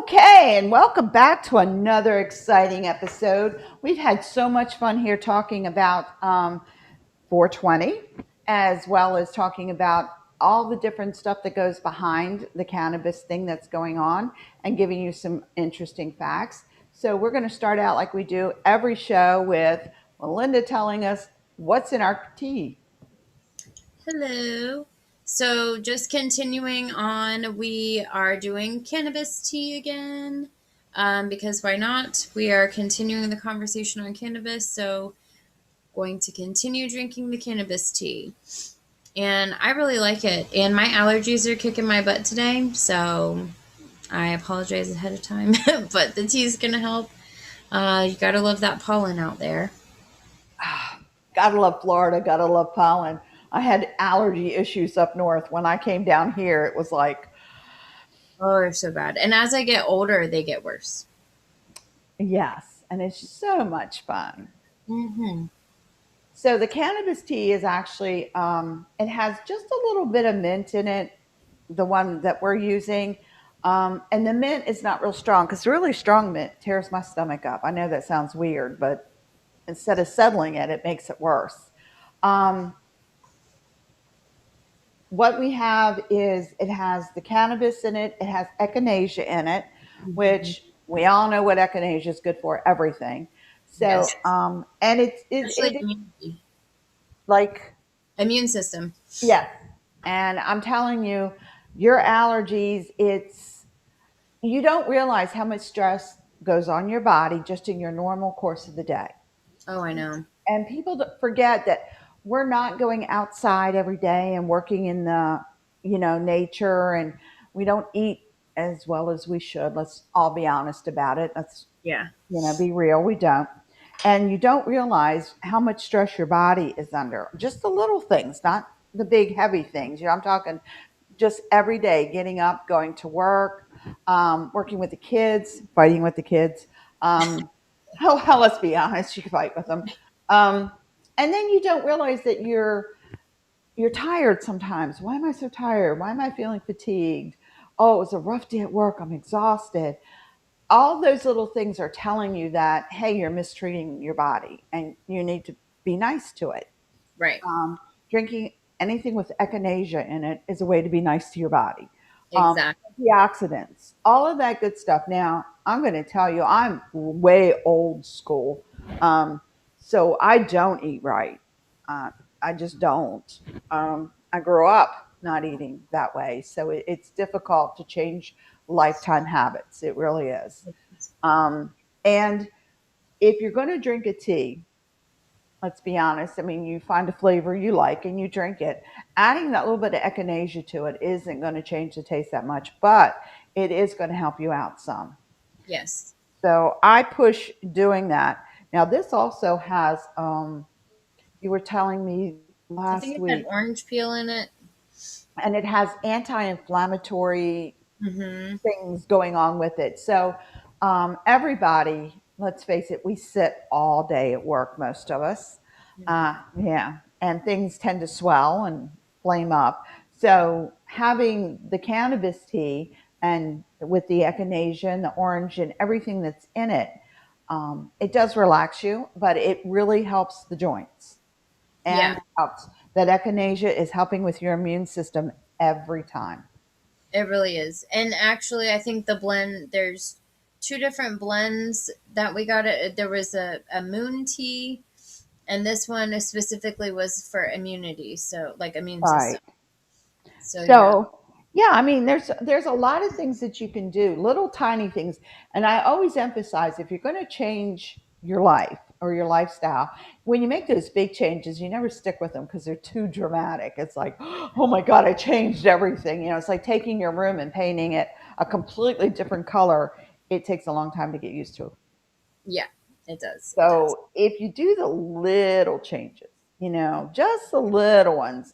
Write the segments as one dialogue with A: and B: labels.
A: Okay, and welcome back to another exciting episode. We've had so much fun here talking about 420, as well as talking about all the different stuff that goes behind the cannabis thing that's going on and giving you some interesting facts. So, we're going to start out like we do every show with Melinda telling us what's in our tea.
B: Hello. So, just continuing on, we are doing cannabis tea again because why not? We are continuing the conversation on cannabis, so going to continue drinking the cannabis tea. And I really like it. And my allergies are kicking my butt today, so I apologize ahead of time, but the tea is going to help. You got to love that pollen out there.
A: Gotta love Florida, gotta love pollen. I had allergy issues up north. When I came down here, it was like,
B: Oh, they're so bad. And as I get older, they get worse.
A: yes, and it's so much fun.
B: Mm-hmm.
A: So the cannabis tea is actually, it has just a little bit of mint in it, the one that we're using. And the mint is not real strong because really strong mint tears my stomach up. I know that sounds weird, but instead of settling it, it makes it worse. Um, what we have is it has the cannabis in it, it has echinacea in it,
B: Mm-hmm.
A: which we all know what echinacea is good for everything. So,
B: Yes.
A: and it's
B: Especially
A: it
B: immunity.
A: like
B: Immune system.
A: yes, and I'm telling you, your allergies, it's you don't realize how much stress goes on your body just in your normal course of the day.
B: Oh, I know.
A: And people forget that we're not going outside every day and working in the nature, and we don't eat as well as we should. Let's all be honest about it. Let's
B: Yeah.
A: be real, we don't. And you don't realize how much stress your body is under, just the little things, not the big heavy things. I'm talking just every day, getting up, going to work, working with the kids, fighting with the kids. Let's be honest, you can fight with them. Um, and then you don't realize that you're tired sometimes. Why am I so tired? Why am I feeling fatigued? Oh, it was a rough day at work. I'm exhausted. All those little things are telling you that, hey, you're mistreating your body and you need to be nice to it.
B: Right.
A: Drinking anything with echinacea in it is a way to be nice to your body.
B: Exactly.
A: Antioxidants, all of that good stuff. Now, I'm going to tell you, I'm way old school. Um, so I don't eat right. Uh, I just don't. I grew up not eating that way. So it's difficult to change lifetime habits. It really is. Um, and if you're going to drink a tea, let's be honest. I mean, you find a flavor you like and you drink it. Adding that little bit of echinacea to it isn't going to change the taste that much, but it is going to help you out some.
B: Yes.
A: So I push doing that. Now, this also has, you were telling me
B: I
A: last
B: think it had
A: week,
B: orange peel in it.
A: and it has anti inflammatory
B: Mm-hmm.
A: things going on with it. So, everybody, let's face it, we sit all day at work, most of us. Yeah. And things tend to swell and flame up. So, having the cannabis tea and with the echinacea and the orange and everything that's in it, it does relax you, but it really helps the joints
B: Yeah,
A: and helps. That echinacea is helping with your immune system every time.
B: it really is. And actually, I think the blend, there's two different blends that we got. It. There was a moon tea, and this one specifically was for immunity. So, like immune system.
A: Right.
B: So, yeah.
A: So, yeah, I mean, there's a lot of things that you can do, little tiny things. And I always emphasize if you're going to change your life or your lifestyle, when you make those big changes, you never stick with them because they're too dramatic. It's like, oh my God, I changed everything. It's like taking your room and painting it a completely different color. It takes a long time to get used to.
B: Yeah, it does. It does.
A: So if you do the little changes, just the little ones,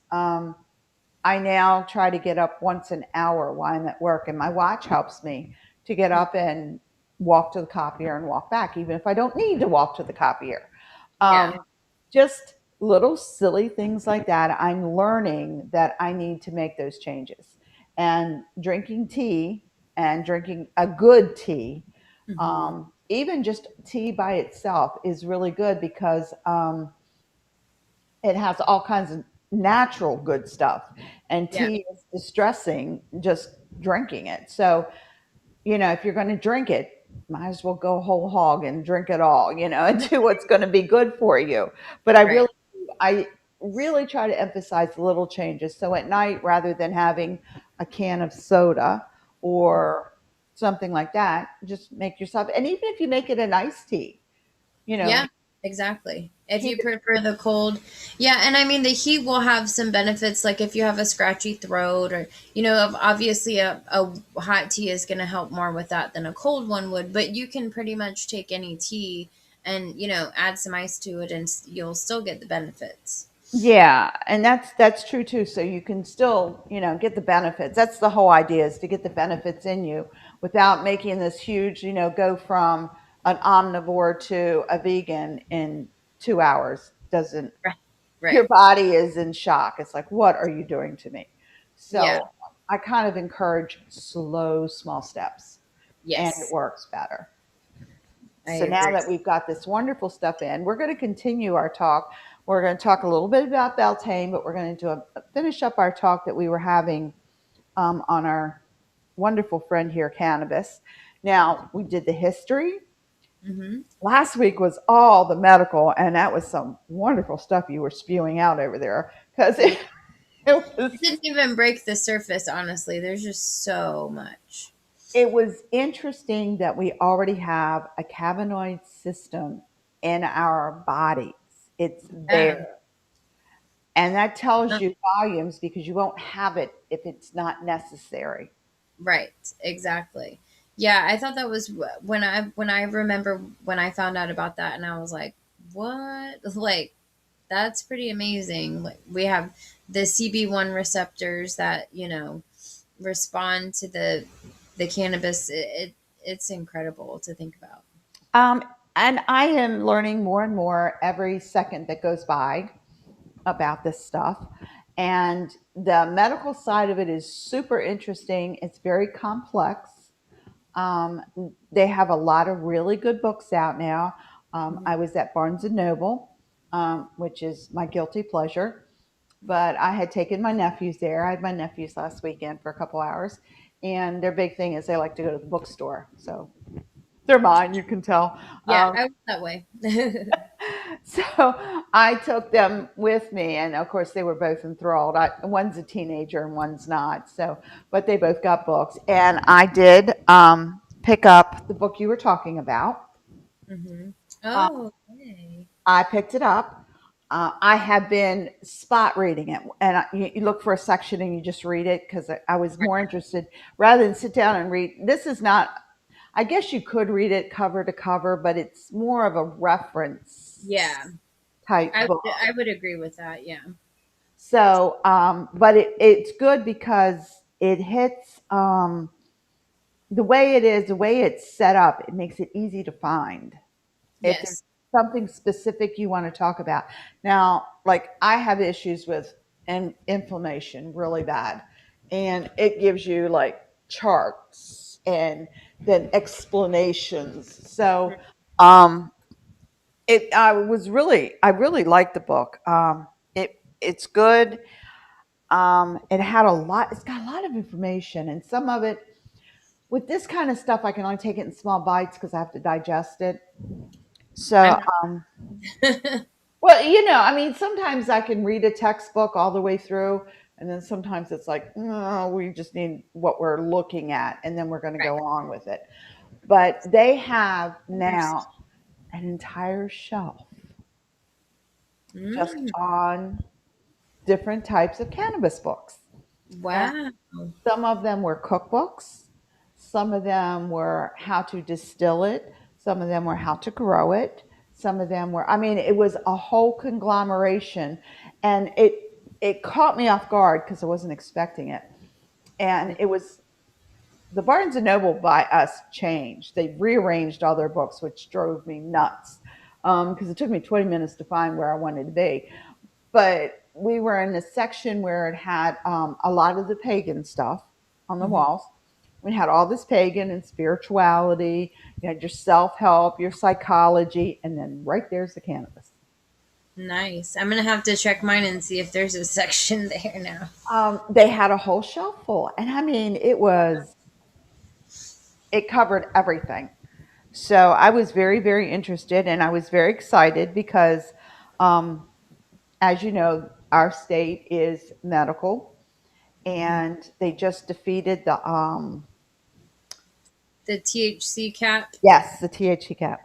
A: I now try to get up once an hour while I'm at work, and my watch helps me to get up and walk to the copier and walk back, even if I don't need to walk to the copier.
B: Yeah.
A: Um, just little silly things like that. I'm learning that I need to make those changes. And drinking tea and drinking a good tea.
B: Hmm.
A: Even just tea by itself is really good because it has all kinds of natural good stuff, and
B: Yeah.
A: tea is distressing just drinking it. So, if you're going to drink it, might as well go whole hog and drink it all, and do what's going to be good for you. But
B: Right.
A: I really try to emphasize little changes. So at night, rather than having a can of soda or something like that, just make yourself, and even if you make it an iced tea, you know,
B: Yeah, exactly. If
A: keep
B: you
A: it.
B: prefer the cold, yeah, and I mean the heat will have some benefits, like if you have a scratchy throat, or obviously a hot tea is going to help more with that than a cold one would. But you can pretty much take any tea and add some ice to it, and you'll still get the benefits.
A: Yeah, and that's true too. So you can still, get the benefits. That's the whole idea, is to get the benefits in you without making this huge, go from an omnivore to a vegan in 2 hours. Doesn't
B: Right.
A: Your
B: Right.
A: body is in shock. It's like, what are you doing to me?
B: Yeah.
A: So I kind of encourage slow, small steps, and it
B: Yes,
A: works better.
B: I
A: So now
B: agree.
A: that we've got this wonderful stuff in, we're going to continue our talk. We're going to talk a little bit about Beltane, but we're going to finish up our talk that we were having on our wonderful friend here, Cannabis. Now, we did the history.
B: Hmm.
A: Last week was all the medical, and that was some wonderful stuff you were spewing out over there, because
B: Yeah,
A: it
B: it
A: was
B: didn't even break the surface. Honestly, there's just so much.
A: it was interesting that we already have a cannabinoid system in our bodies. It's
B: Yeah.
A: there. And that tells you volumes, because you won't have it if it's not necessary.
B: Right, exactly. Yeah, I thought that was when I remember when I found out about that, and I was like, "What?" Like, that's pretty amazing. Like, we have the CB1 receptors that respond to the cannabis. It's incredible to think about.
A: Um, and I am learning more and more every second that goes by about this stuff. And the medical side of it is super interesting. It's very complex. Um, they have a lot of really good books out now. I was at Barnes and Noble, which is my guilty pleasure, but I had taken my nephews there. I had my nephews last weekend for a couple hours, and their big thing is they like to go to the bookstore. So they're mine, you can tell.
B: Yeah, I was that way.
A: So I took them with me, and of course they were both enthralled. One's a teenager and one's not. So, but they both got books, and I did pick up the book you were talking about.
B: Hmm.
A: Uh,
B: Oh, okay.
A: I picked it up. I have been spot reading it, and you look for a section and you just read it, because I was
B: Right.
A: more interested, rather than sit down and read. This is not. I guess you could read it cover to cover, but it's more of a reference
B: Yeah,
A: type
B: I
A: book.
B: I would agree with that. Yeah.
A: So, but it's good because it hits the way it is, the way it's set up. It makes it easy to find if there's
B: Yes.
A: something specific you want to talk about. Now, like I have issues with inflammation really bad, and it gives you like charts and then explanations. So, um, I really liked the book. It's good. It's got a lot of information, and some of it, with this kind of stuff, I can only take it in small bites because I have to digest it. So,
B: I'm not.
A: well, I mean, sometimes I can read a textbook all the way through, and then sometimes it's like, no, we just need what we're looking at, and then we're going to
B: Right.
A: go on with it. But they have now
B: Understand.
A: an entire shelf just
B: Mm,
A: on different types of cannabis books.
B: wow.
A: Some of them were cookbooks. Some of them were how to distill it. Some of them were how to grow it. Some of them were, I mean, it was a whole conglomeration. And it caught me off guard because I wasn't expecting it. And it was the Barnes and Noble by us changed. They rearranged all their books, which drove me nuts because it took me 20 minutes to find where I wanted to be. But we were in a section where it had a lot of the pagan stuff on the
B: Hmm.
A: walls. We had all this pagan and spirituality. You had your self help, your psychology, and then right there's the cannabis.
B: Nice. I'm gonna have to check mine and see if there's a section there now.
A: They had a whole shelf full, and I mean, it covered everything. So I was very, very interested, and I was very excited because, um, as you know, our state is medical,
B: Mhm.
A: and they just defeated the
B: The THC cap.
A: yes, the THC cap.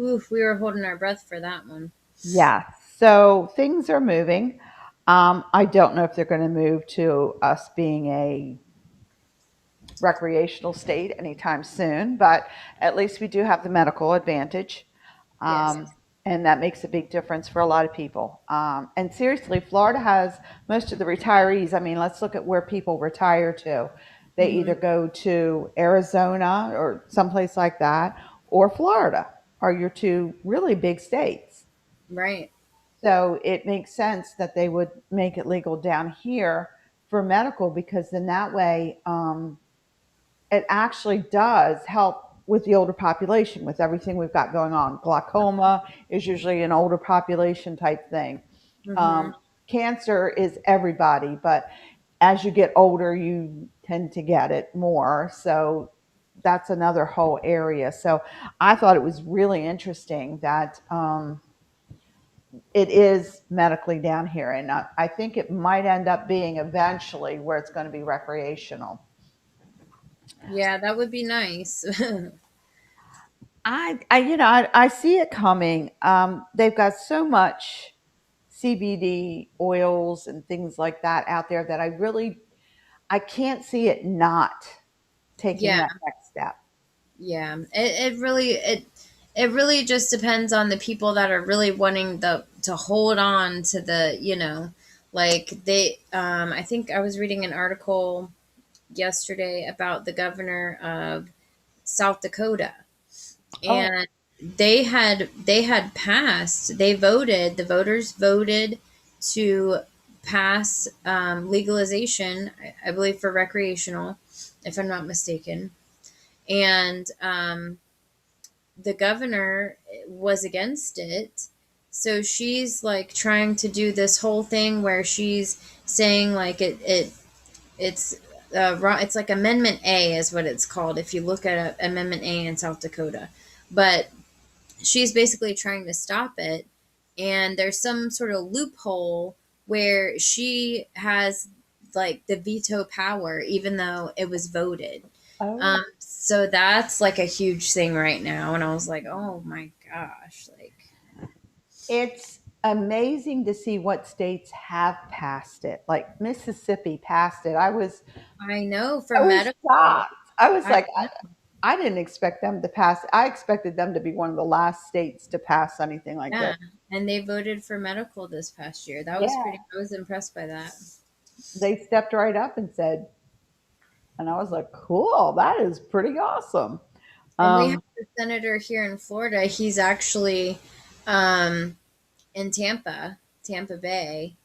B: Oof, we were holding our breath for that one.
A: Yeah, so things are moving. I don't know if they're going to move to us being a recreational state anytime soon, but at least we do have the medical advantage.
B: Yes.
A: Um, and that makes a big difference for a lot of people. And seriously, Florida has most of the retirees. I mean, let's look at where people retire to. They
B: Hmm.
A: either go to Arizona or someplace like that, or Florida are your two really big states.
B: Right.
A: So it makes sense that they would make it legal down here for medical because then that way it actually does help with the older population with everything we've got going on. Glaucoma is usually an older population type thing.
B: Hmm.
A: Um, Cancer is everybody, but as you get older, you tend to get it more. So that's another whole area. So I thought it was really interesting that it is medically down here. And I think it might end up being eventually where it's going to be recreational.
B: Yeah, that would be nice.
A: I see it coming. They've got so much CBD oils and things like that out there that I can't see it not taking
B: Yeah.
A: that next step.
B: Yeah. It really just depends on the people that are really wanting the to hold on to like they I think I was reading an article yesterday about the governor of South Dakota,
A: Oh,
B: and they had passed they voted the voters voted to pass legalization, I believe, for recreational, if I'm not mistaken. And the governor was against it, so she's like trying to do this whole thing where she's saying like it's it's like Amendment A is what it's called if you look at Amendment A in South Dakota. But she's basically trying to stop it, and there's some sort of loophole where she has like the veto power even though it was voted.
A: oh,
B: So that's like a huge thing right now, and I was like, oh my gosh, like,
A: it's amazing to see what states have passed it. Like Mississippi passed it.
B: I know for
A: I was
B: medical.
A: shocked. I was
B: I
A: like, I didn't expect them to pass. I expected them to be one of the last states to pass anything like this.
B: Yeah, and they voted for medical this past year. That was
A: Yeah,
B: pretty. I was impressed by that.
A: they stepped right up and said, and I was like, cool, that is pretty awesome.
B: And we have
A: Um,
B: a senator here in Florida. He's actually um, in Tampa Bay,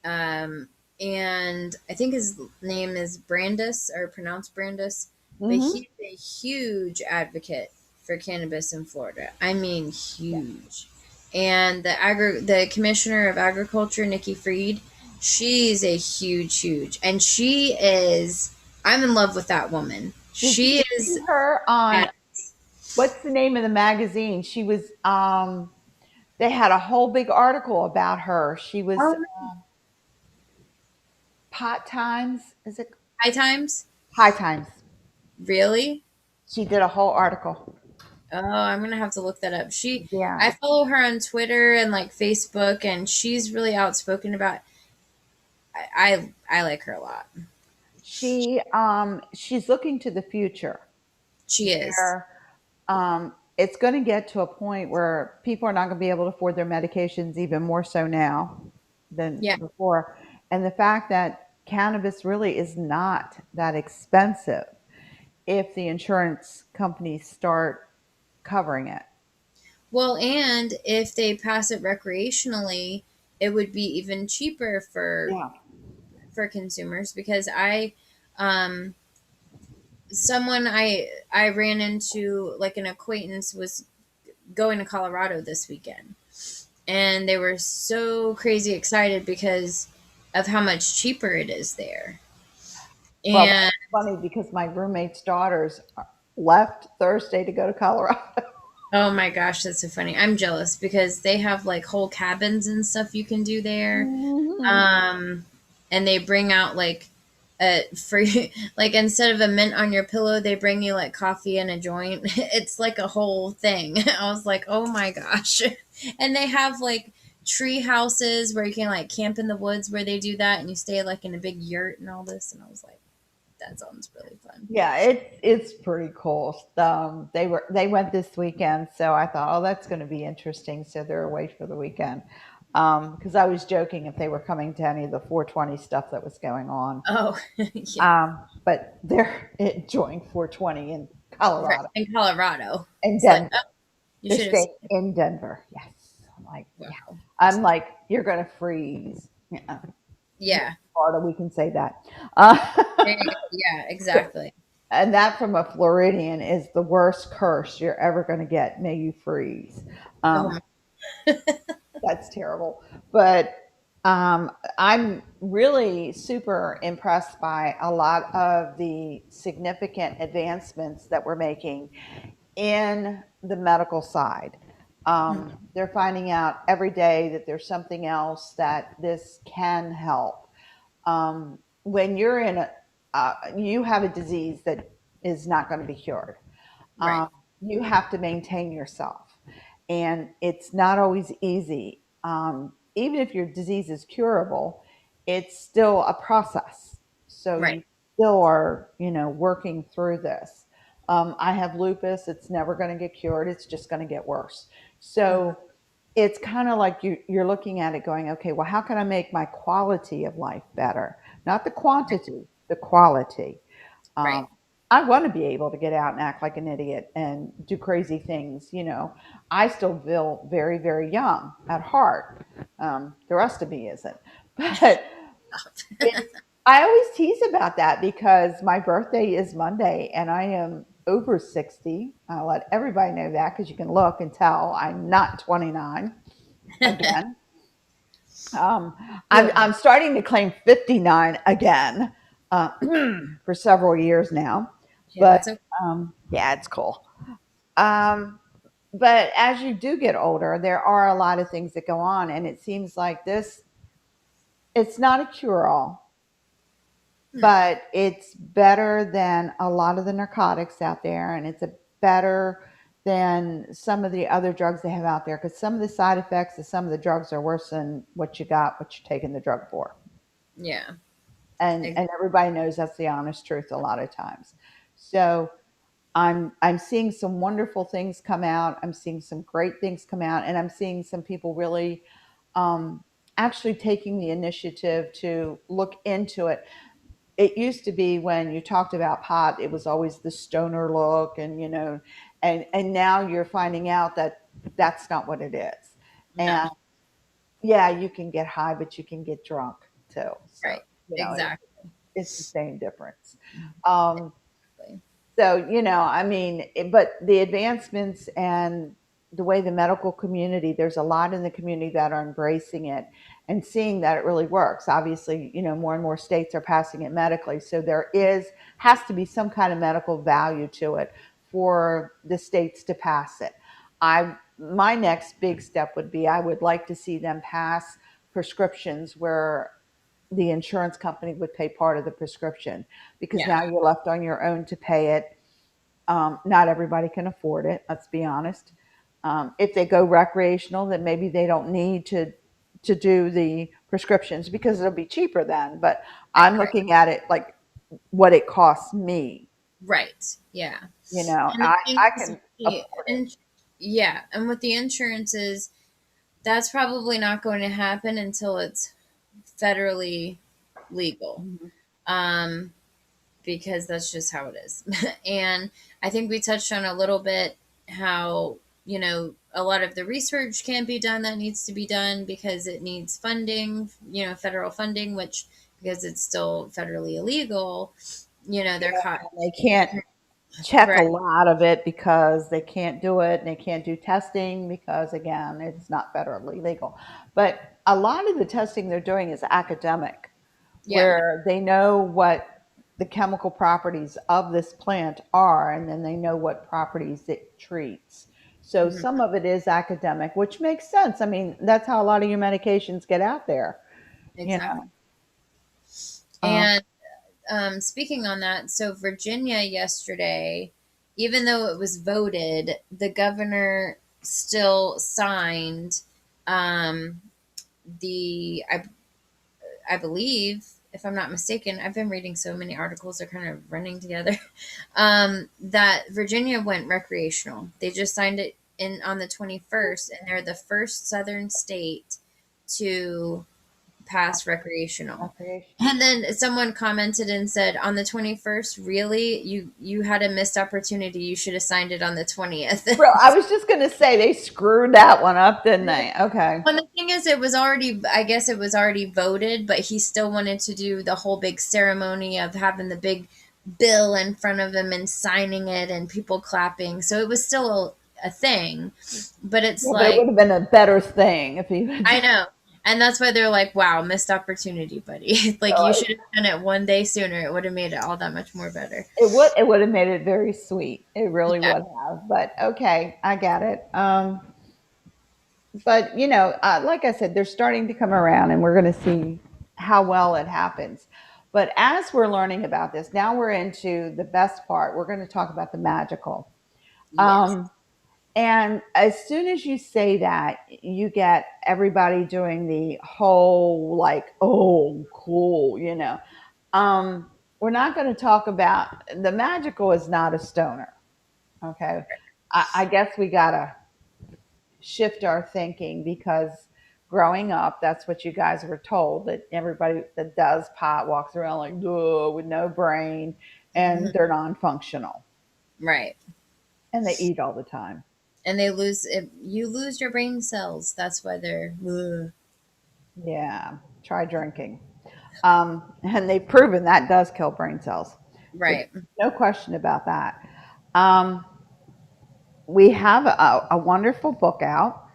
B: um, and I think his name is Brandis, or pronounced Brandis. But
A: mhm.
B: he's a huge advocate for cannabis in Florida. I mean, huge. And the commissioner of agriculture, Nikki Freed, she's a huge, and she is. I'm in love with that woman.
A: Did you
B: She
A: see
B: is.
A: her on what's the name of the magazine? She was they had a whole big article about her. She was
B: Oh,
A: Pot Times, is it
B: High Times.
A: High Times?
B: Really?
A: She did a whole article.
B: Oh, I'm gonna have to look that up.
A: Yeah.
B: I follow her on Twitter and like Facebook, and she's really outspoken about. I like her a lot.
A: She's looking to the future
B: She is.
A: where it's going to get to a point where people are not going to be able to afford their medications even more so now than
B: Yeah.
A: before. And the fact that cannabis really is not that expensive if the insurance companies start covering it.
B: Well, and if they pass it recreationally, it would be even cheaper
A: Yeah.
B: for consumers because um someone I ran into, like an acquaintance, was going to Colorado this weekend, and they were so crazy excited because of how much cheaper it is there.
A: Well,
B: And
A: that's funny because my roommate's daughters left Thursday to go to Colorado.
B: oh my gosh, that's so funny. I'm jealous because they have like whole cabins and stuff you can do there.
A: Mhm.
B: Um, and they bring out like a free, like instead of a mint on your pillow, they bring you like coffee and a joint. It's like a whole thing. I was like, oh my gosh. And they have like tree houses where you can like camp in the woods where they do that, and you stay like in a big yurt and all this. And I was like, that sounds really fun.
A: Yeah, it's pretty cool. They went this weekend, so I thought, oh, that's going to be interesting. So they're away for the weekend. Because I was joking if they were coming to any of the 420 stuff that was going on.
B: Oh, yeah.
A: But they're enjoying 420 in
B: Right.
A: Colorado
B: In Colorado.
A: and
B: It's like, oh,
A: Denver.
B: you
A: They're
B: should have seen
A: staying
B: it.
A: in Denver. Yes, I'm like, yeah.
B: Wow.
A: I'm like, you're going to freeze. Yeah.
B: Yeah.
A: Florida, we can say that. Uh,
B: There you go. Yeah, exactly.
A: and that from a Floridian is the worst curse you're ever going to get. May you freeze.
B: Oh
A: Um,
B: my.
A: that's terrible. But I'm really super impressed by a lot of the significant advancements that we're making in the medical side. They're finding out every day that there's something else that this can help. When you're in a, you have a disease that is not going to be cured.
B: Right.
A: Um, you have to maintain yourself, and it's not always easy. Even if your disease is curable, it's still a process. So
B: Right.
A: you still are, working through this. I have lupus. It's never going to get cured. It's just going to get worse.
B: Mhm.
A: So it's kind of like you're looking at it going, okay, well, how can I make my quality of life better? Not the quantity, the quality.
B: Right.
A: Um, I want to be able to get out and act like an idiot and do crazy things. I still feel very, very young at heart. The rest of me isn't. But it's, I always tease about that because my birthday is Monday and I am over 60. I'll let everybody know that because you can look and tell I'm not 29 again. Um, I'm starting to claim 59 again for several years now.
B: Yeah,
A: But
B: that's okay.
A: yeah, it's cool. Um, but as you do get older, there are a lot of things that go on, and it seems like it's not a cure all,
B: Hmm.
A: but it's better than a lot of the narcotics out there, and it's a better than some of the other drugs they have out there because some of the side effects of some of the drugs are worse than what you're taking the drug for.
B: Yeah. Ex-
A: And everybody knows that's the honest truth a lot of times. So I'm seeing some wonderful things come out. I'm seeing some great things come out, and I'm seeing some people really um, actually taking the initiative to look into it. It used to be when you talked about pot, it was always the stoner look, and and now you're finding out that that's not what it is.
B: No.
A: And yeah, you can get high, but you can get drunk too. So
B: Right.
A: it,
B: Exactly.
A: it's the same difference. Um,
B: Exactly.
A: so, I mean, but the advancements and the way the medical community, there's a lot in the community that are embracing it and seeing that it really works. Obviously, more and more states are passing it medically. So has to be some kind of medical value to it for the states to pass it. My next big step would be I would like to see them pass prescriptions where the insurance company would pay part of the prescription because
B: Yeah.
A: now you're left on your own to pay it. Not everybody can afford it. Let's be honest. If they go recreational, then maybe they don't need to do the prescriptions because it'll be cheaper then. But
B: Right.
A: I'm
B: Right.
A: looking at it like what it costs me.
B: Right. Yeah. And the thing
A: I
B: is,
A: can afford it.
B: yeah, and with the insurances, that's probably not going to happen until it's federally legal.
A: Mhm.
B: Um, because that's just how it is. And I think we touched on a little bit how, a lot of the research can be done that needs to be done because it needs funding, federal funding, which, because it's still federally illegal, they're caught.
A: They can't check a
B: Right.
A: lot of it because they can't do it and they can't do testing because, again, it's not federally legal. But a lot of the testing they're doing is academic,
B: Yeah.
A: where they know what the chemical properties of this plant are, and then they know what properties it treats. So
B: Hmm.
A: some of it is academic, which makes sense. I mean, that's how a lot of your medications get out there, you
B: Exactly.
A: know. Um,
B: And speaking on that, so Virginia yesterday, even though it was voted, the governor still signed um, I believe, if I'm not mistaken, I've been reading so many articles, they're kind of running together. That Virginia went recreational. They just signed it in on the 21st, and they're the first southern state to pass recreational.
A: Recreation.
B: And then someone commented and said, "On the 21st, really? You had a missed opportunity. You should have signed it on the 20th."
A: Bro, I was just going to say they screwed that one up, didn't they? Okay.
B: Well, the thing is, it was already, I guess it was already voted, but he still wanted to do the whole big ceremony of having the big bill in front of him and signing it and people clapping. So it was still a thing, but it's
A: Yeah, but it would
B: like,
A: have been a better thing if he would.
B: I know. And that's why they're like, wow, missed opportunity, buddy. Like, you should have done it one day sooner. It would have made it all that much more better.
A: It would have made it very sweet. It really
B: Yeah.
A: would have. But okay, I get it. But like I said, they're starting to come around, and we're going to see how well it happens. But as we're learning about this, now we're into the best part. We're going to talk about the magical.
B: Yes.
A: Um, and as soon as you say that, you get everybody doing the whole like, oh, cool. We're not going to talk about the magical is not a stoner. Okay. I guess we got to shift our thinking because growing up, that's what you guys were told, that everybody that does pot walks around like, "Duh," with no brain and
B: Mhm.
A: they're non functional
B: Right.
A: and they eat all the time.
B: And they lose, if you lose your brain cells, that's why they're, ugh.
A: Yeah. Try drinking. And they've proven that does kill brain cells. So
B: Right.
A: no question about that. Um, we have a wonderful book out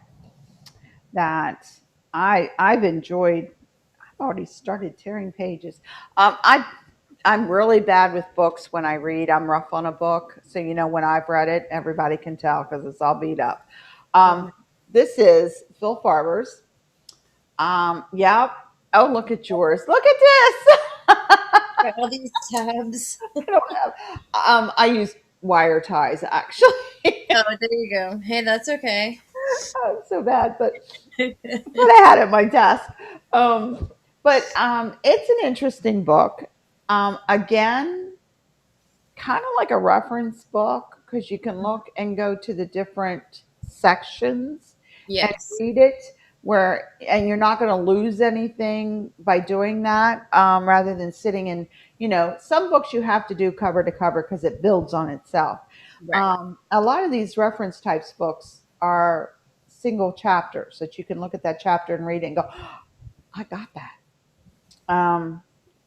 A: that I've enjoyed. I've already started tearing pages. I'm really bad with books when I read. I'm rough on a book, so when I've read it, everybody can tell because it's all beat up. Um,
B: Oh,
A: this is Phil Farber's. Yep. Oh, look at yours. Look at this.
B: got all these tabs.
A: I don't have. I use wire ties actually.
B: Oh, there you go. Hey, that's okay.
A: I'm so bad, but I had it at my desk. But it's an interesting book. Again, kind of like a reference book because you can look and go to the different sections and
B: Yes.
A: read it and you're not going to lose anything by doing that, rather than sitting in, some books you have to do cover to cover because it builds on itself.
B: Right.
A: A lot of these reference types books are single chapters that you can look at that chapter and read it and go, I got that.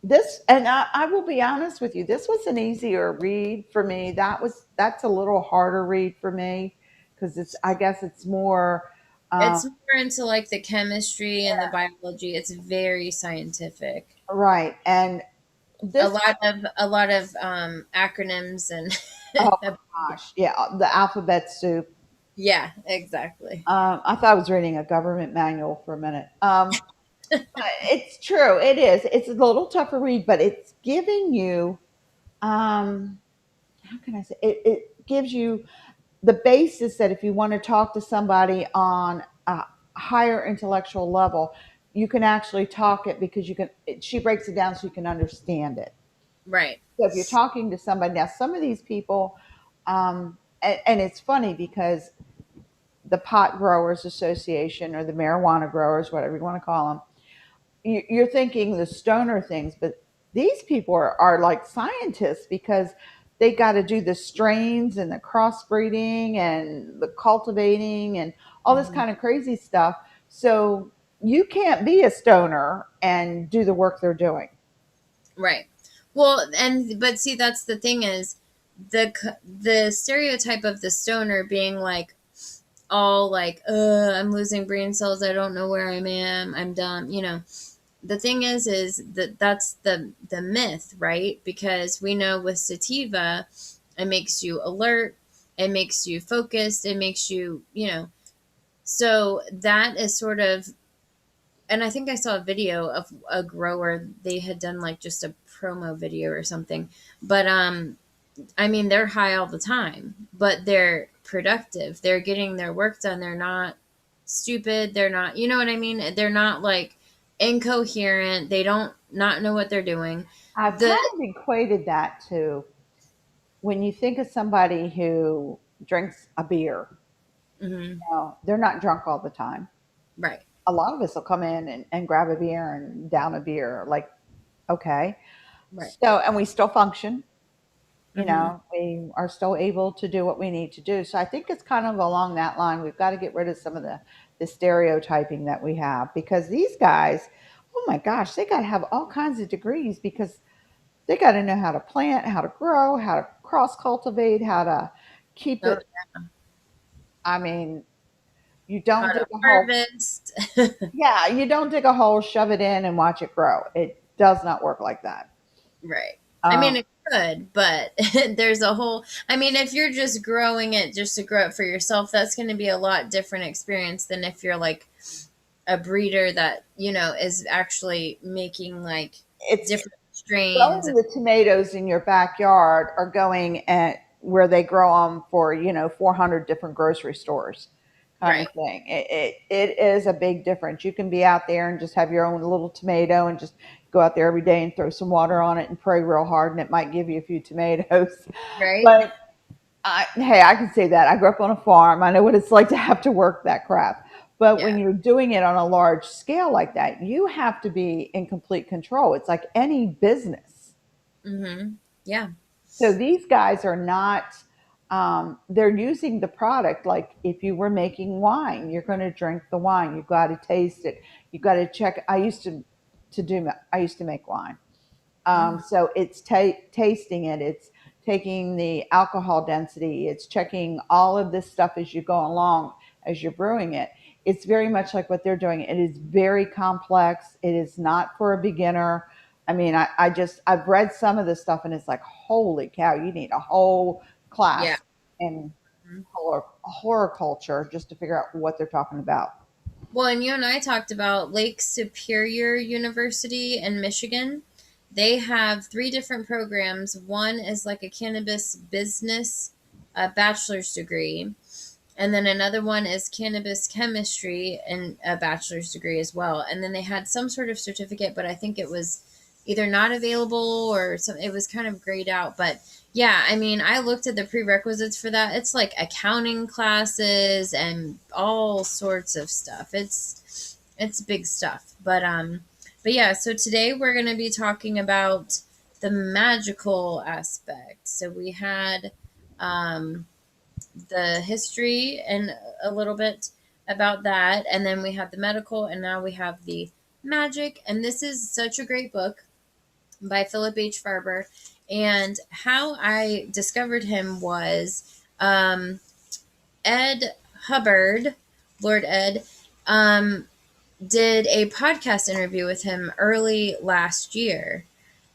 A: This and I will be honest with you, this was an easier read for me. That's a little harder read for me because I guess it's more
B: It's more into like the chemistry and the biology. It's very scientific.
A: right. And
B: A
A: this,
B: lot of acronyms and
A: oh gosh, yeah, the alphabet soup.
B: yeah, exactly.
A: I thought I was reading a government manual for a minute. It's true. It is. It's a little tougher read, but it's giving you, um, how can I say, it gives you the basis that if you want to talk to somebody on a higher intellectual level, you can actually talk it because she breaks it down so you can understand it.
B: Right.
A: So if you're talking to somebody, now some of these people, and it's funny because the Pot Growers Association or the marijuana growers, whatever you want to call them, you're thinking the stoner things, but these people are like scientists because they got to do the strains and the crossbreeding and the cultivating and all this
B: Mhm.
A: kind of crazy stuff. So you can't be a stoner and do the work they're doing.
B: Right. Well, but see, that's the thing is the stereotype of the stoner being like all like, I'm losing brain cells. I don't know where I am. I'm dumb. The thing is that that's the myth, right? Because we know with sativa, it makes you alert, it makes you focused, it makes you, so that is sort of, and I think I saw a video of a grower. They had done like just a promo video or something. But I mean, they're high all the time, but they're productive. They're getting their work done. They're not stupid. They're not, you know what I mean? They're not like incoherent. They don't not know what they're doing.
A: I've
B: The
A: kind of equated that to when you think of somebody who drinks a beer,
B: mhm,
A: they're not drunk all the time.
B: right,
A: A lot of us will come in and grab a beer and down a beer, like, okay.
B: right,
A: So, and we still function,
B: hmm,
A: we are still able to do what we need to do. So I think it's kind of along that line. We've got to get rid of some of the stereotyping that we have because these guys, oh my gosh, they got to have all kinds of degrees because they got to know how to plant, how to grow, how to cross cultivate, how to keep
B: oh,
A: it. I mean, you
B: how
A: don't dig
B: to
A: a hole.
B: harvest,
A: Yeah, you don't dig a hole, shove it in, and watch it grow. It does not work like that.
B: right. I mean,
A: Um,
B: it could, but there's a whole. I mean, if you're just growing it just to grow it for yourself, that's going to be a lot different experience than if you're like a breeder that is actually making like
A: it's
B: different strains.
A: growing the tomatoes in your backyard or going at where they grow them for 400 different grocery stores kind of
B: Right,
A: thing. It is a big difference. You can be out there and just have your own little tomato and just go out there every day and throw some water on it and pray real hard and it might give you a few tomatoes.
B: right,
A: But hey, I can say that. I grew up on a farm. I know what it's like to have to work that crap. But
B: yeah,
A: when you're doing it on a large scale like that, you have to be in complete control. It's like any business.
B: mm-hmm, yeah,
A: So these guys are not, they're using the product like if you were making wine, you're going to drink the wine. You've got to taste it. You've got to check. I used to make wine.
B: mm,
A: So it's tasting it, it's taking the alcohol density, it's checking all of this stuff as you go along, as you're brewing it. It's very much like what they're doing. It is very complex. It is not for a beginner. I mean, I've read some of this stuff and it's like, holy cow, you need a whole
B: yeah.
A: class in horticulture just to figure out what they're talking about.
B: Well, and you and I talked about Lake Superior University in Michigan. They have three different programs. One is like a cannabis business bachelor's degree. And then another one is cannabis chemistry and a bachelor's degree as well. And then they had some sort of certificate, but I think it was either not available or some, it was kind of grayed out. But yeah, I mean, I looked at the prerequisites for that. It's like accounting classes and all sorts of stuff. It's big stuff. But yeah, so today we're going to be talking about the magical aspect. So we had um the history and a little bit about that. And then we have the medical, and now we have the magic. And this is such a great book by Philip H. Farber. And how I discovered him was Ed Hubbard, Lord Ed, um, did a podcast interview with him early last year.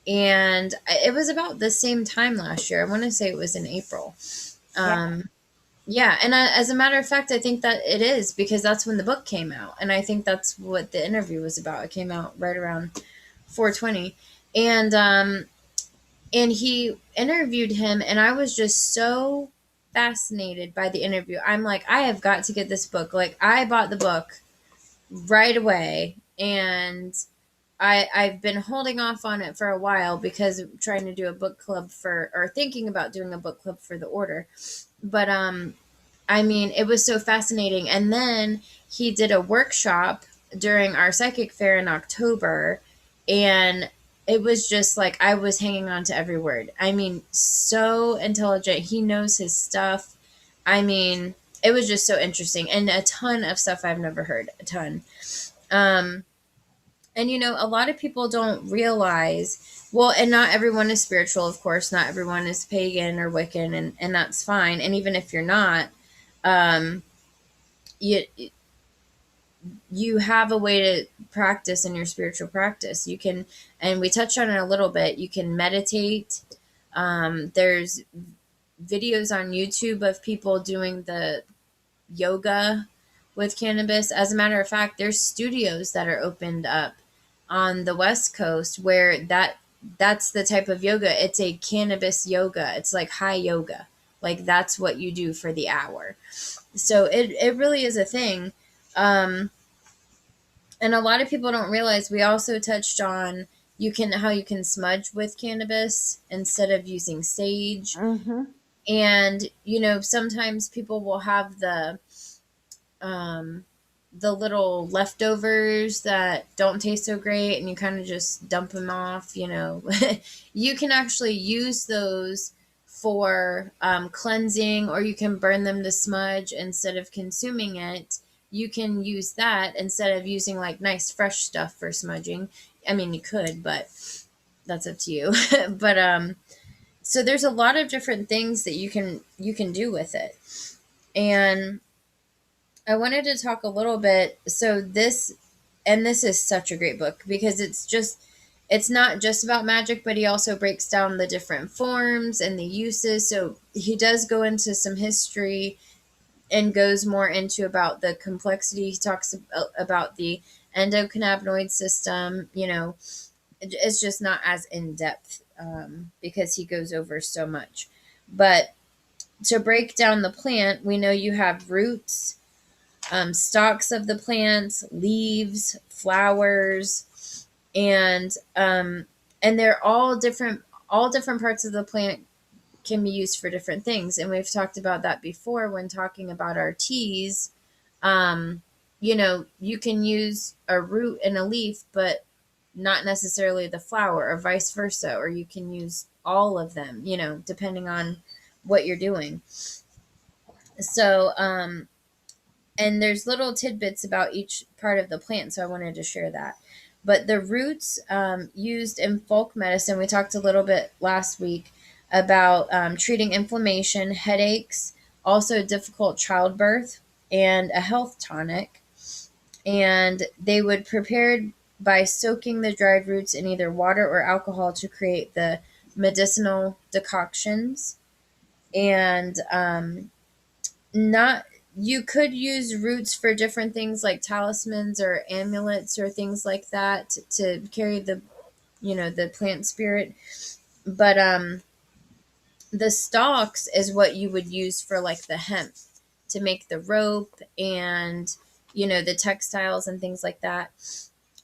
B: And it was about the same time last year. I want to say it was in April.
A: Yeah.
B: Um, yeah, and as a matter of fact, I think that it is because that's when the book came out, and I think that's what the interview was about. It came out right around 420, and and he interviewed him, and I was just so fascinated by the interview. I'm like, I have got to get this book. Like, I bought the book right away, and I've been holding off on it for a while because I'm trying to do a book club for, or thinking about doing a book club for the order, but I mean, it was so fascinating. And then he did a workshop during our psychic fair in October. And it was just like I was hanging on to every word. I mean, so intelligent. He knows his stuff. I mean, it was just so interesting and a ton of stuff I've never heard. A ton. Um, And a lot of people don't realize, well, and not everyone is spiritual, of course, not everyone is pagan or Wiccan, and that's fine. And even if you're not, um, you you have a way to practice in your spiritual practice. You can, and we touched on it a little bit, you can meditate. There's videos on YouTube of people doing the yoga with cannabis. As a matter of fact, there's studios that are opened up on the West Coast where that's the type of yoga. It's a cannabis yoga. It's like high yoga. Like that's what you do for the hour. So it really is a thing. Um, and a lot of people don't realize we also touched on how you can smudge with cannabis instead of using sage.
A: Mm-hmm.
B: And sometimes people will have um the little leftovers that don't taste so great and you kind of just dump them off. You can actually use those for cleansing, or you can burn them to smudge instead of consuming it. You can use that instead of using like nice fresh stuff for smudging. I mean, you could, but that's up to you. But so there's a lot of different things that you can do with it. And I wanted to talk a little bit. So this is such a great book because it's not just about magic, but he also breaks down the different forms and the uses. So he does go into some history and goes more into about the complexity. He talks about the endocannabinoid system. It's just not as in depth because he goes over so much. But to break down the plant, we know you have roots, stalks of the plants, leaves, flowers, and they're all different. All different parts of the plant can be used for different things, and we've talked about that before when talking about our teas. You can use a root and a leaf, but not necessarily the flower, or vice versa, or you can use all of them. Depending on what you're doing. So, and there's little tidbits about each part of the plant, so I wanted to share that. But the roots used in folk medicine, we talked a little bit last week about treating inflammation, headaches, also difficult childbirth, and a health tonic. And they would prepare by soaking the dried roots in either water or alcohol to create the medicinal decoctions. And not you could use roots for different things like talismans or amulets or things like that to carry the plant spirit. But the stalks is what you would use for like the hemp to make the rope and the textiles and things like that.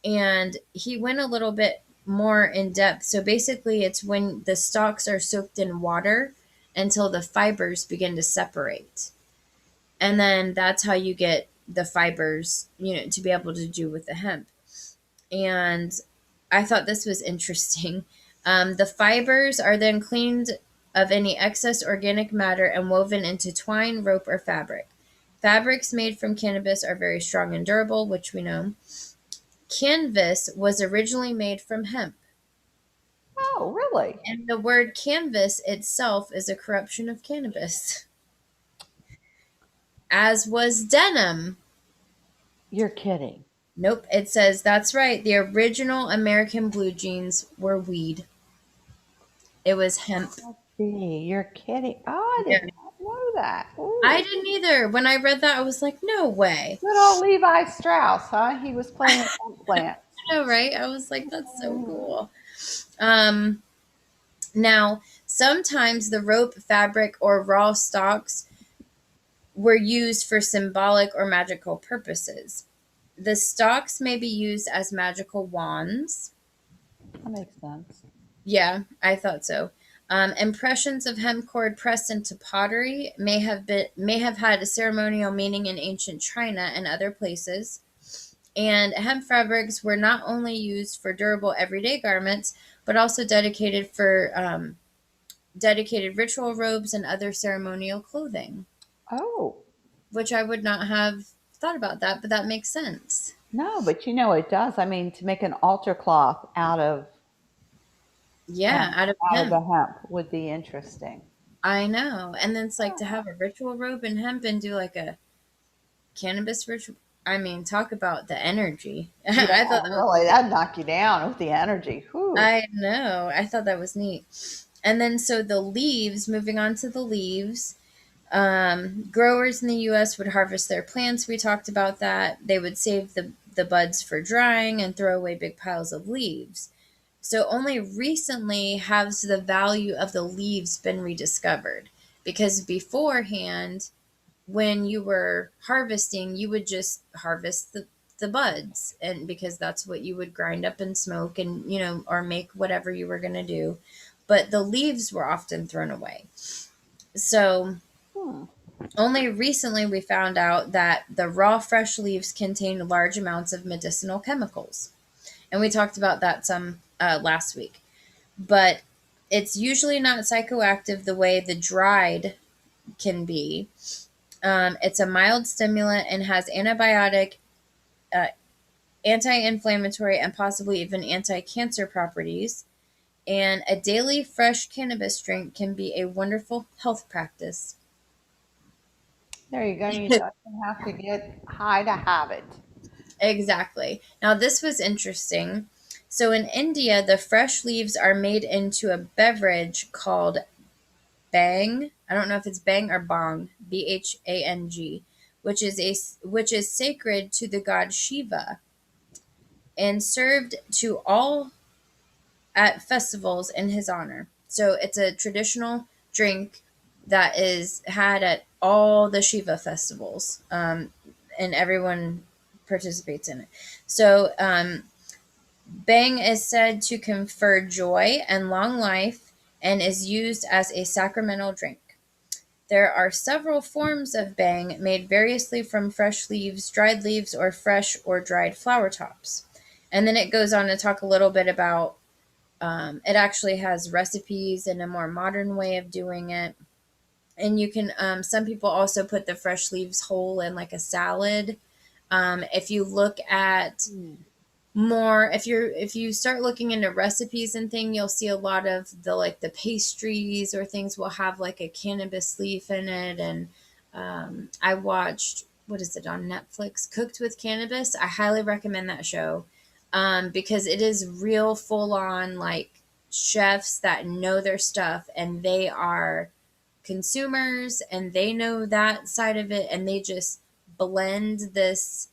B: And he went a little bit more in depth. So basically it's when the stalks are soaked in water until the fibers begin to separate, and then that's how you get the fibers to be able to do with the hemp. And I thought this was interesting. The fibers are then cleaned of any excess organic matter and woven into twine, rope, or fabric. Fabrics made from cannabis are very strong and durable, which we know. Canvas was originally made from hemp,
A: Oh, really?
B: and the word canvas itself is a corruption of cannabis, as was denim.
A: You're kidding.
B: Nope, it says that's right. The original American blue jeans were weed. It was hemp.
A: Gee, you're kidding. Oh, I
B: Yeah.
A: did not know that.
B: I
A: Ooh.
B: didn't either. When I read that, I was like, no way.
A: Good old Levi Strauss, huh? He was playing with hemp plants.
B: I know, right? I was like, that's so
A: Mm.
B: cool. Now, sometimes the rope, fabric, or raw stalks were used for symbolic or magical purposes. The stalks may be used as magical wands.
A: That makes sense.
B: Yeah, I thought so. Impressions of hemp cord pressed into pottery may have had a ceremonial meaning in ancient China and other places. And hemp fabrics were not only used for durable everyday garments, but also dedicated ritual robes and other ceremonial clothing.
A: Oh,
B: Which I would not have thought about that, but that makes sense.
A: No, but it does. I mean, to make an altar cloth
B: Yeah, out of
A: out of
B: hemp.
A: the hemp would be interesting.
B: I know. And then it's like to have a ritual robe in hemp and do like a cannabis ritual. I mean, talk about the energy.
A: Yeah,
B: I thought that was
A: really, that'd knock you down with the energy. Whew.
B: I know. I thought that was neat. And then so the leaves, moving on to the leaves, growers in the US would harvest their plants. We talked about that. They would save the buds for drying and throw away big piles of leaves. So only recently has the value of the leaves been rediscovered. Because beforehand, when you were harvesting, you would just harvest the buds, and because that's what you would grind up and smoke and, or make whatever you were going to do. But the leaves were often thrown away. So
A: Hmm.
B: only recently we found out that the raw fresh leaves contain large amounts of medicinal chemicals. And we talked about that some last week. But it's usually not psychoactive the way the dried can be. It's a mild stimulant and has antibiotic, uh, anti inflammatory, and possibly even anti cancer properties. And a daily fresh cannabis drink can be a wonderful health practice.
A: There you go. You don't have to get high to have it.
B: Exactly. Now, this was interesting. So, in India, the fresh leaves are made into a beverage called bang. I don't know if it's bang or bong, Bhang, which is sacred to the god Shiva and served to all at festivals in his honor. So it's a traditional drink that is had at all the Shiva festivals, and everyone participates in it. So Bang is said to confer joy and long life and is used as a sacramental drink. There are several forms of bang made variously from fresh leaves, dried leaves, or fresh or dried flower tops. And then it goes on to talk a little bit about it actually has recipes and a more modern way of doing it. And you can, some people also put the fresh leaves whole in like a salad. If you look at
A: Hmm.
B: more, if you start looking into recipes and thing, you'll see a lot of the like the pastries or things will have like a cannabis leaf in it. And I watched, what is it on Netflix, Cooked with Cannabis. I highly recommend that show, because it is real full on like chefs that know their stuff, and they are consumers and they know that side of it, and they just blend this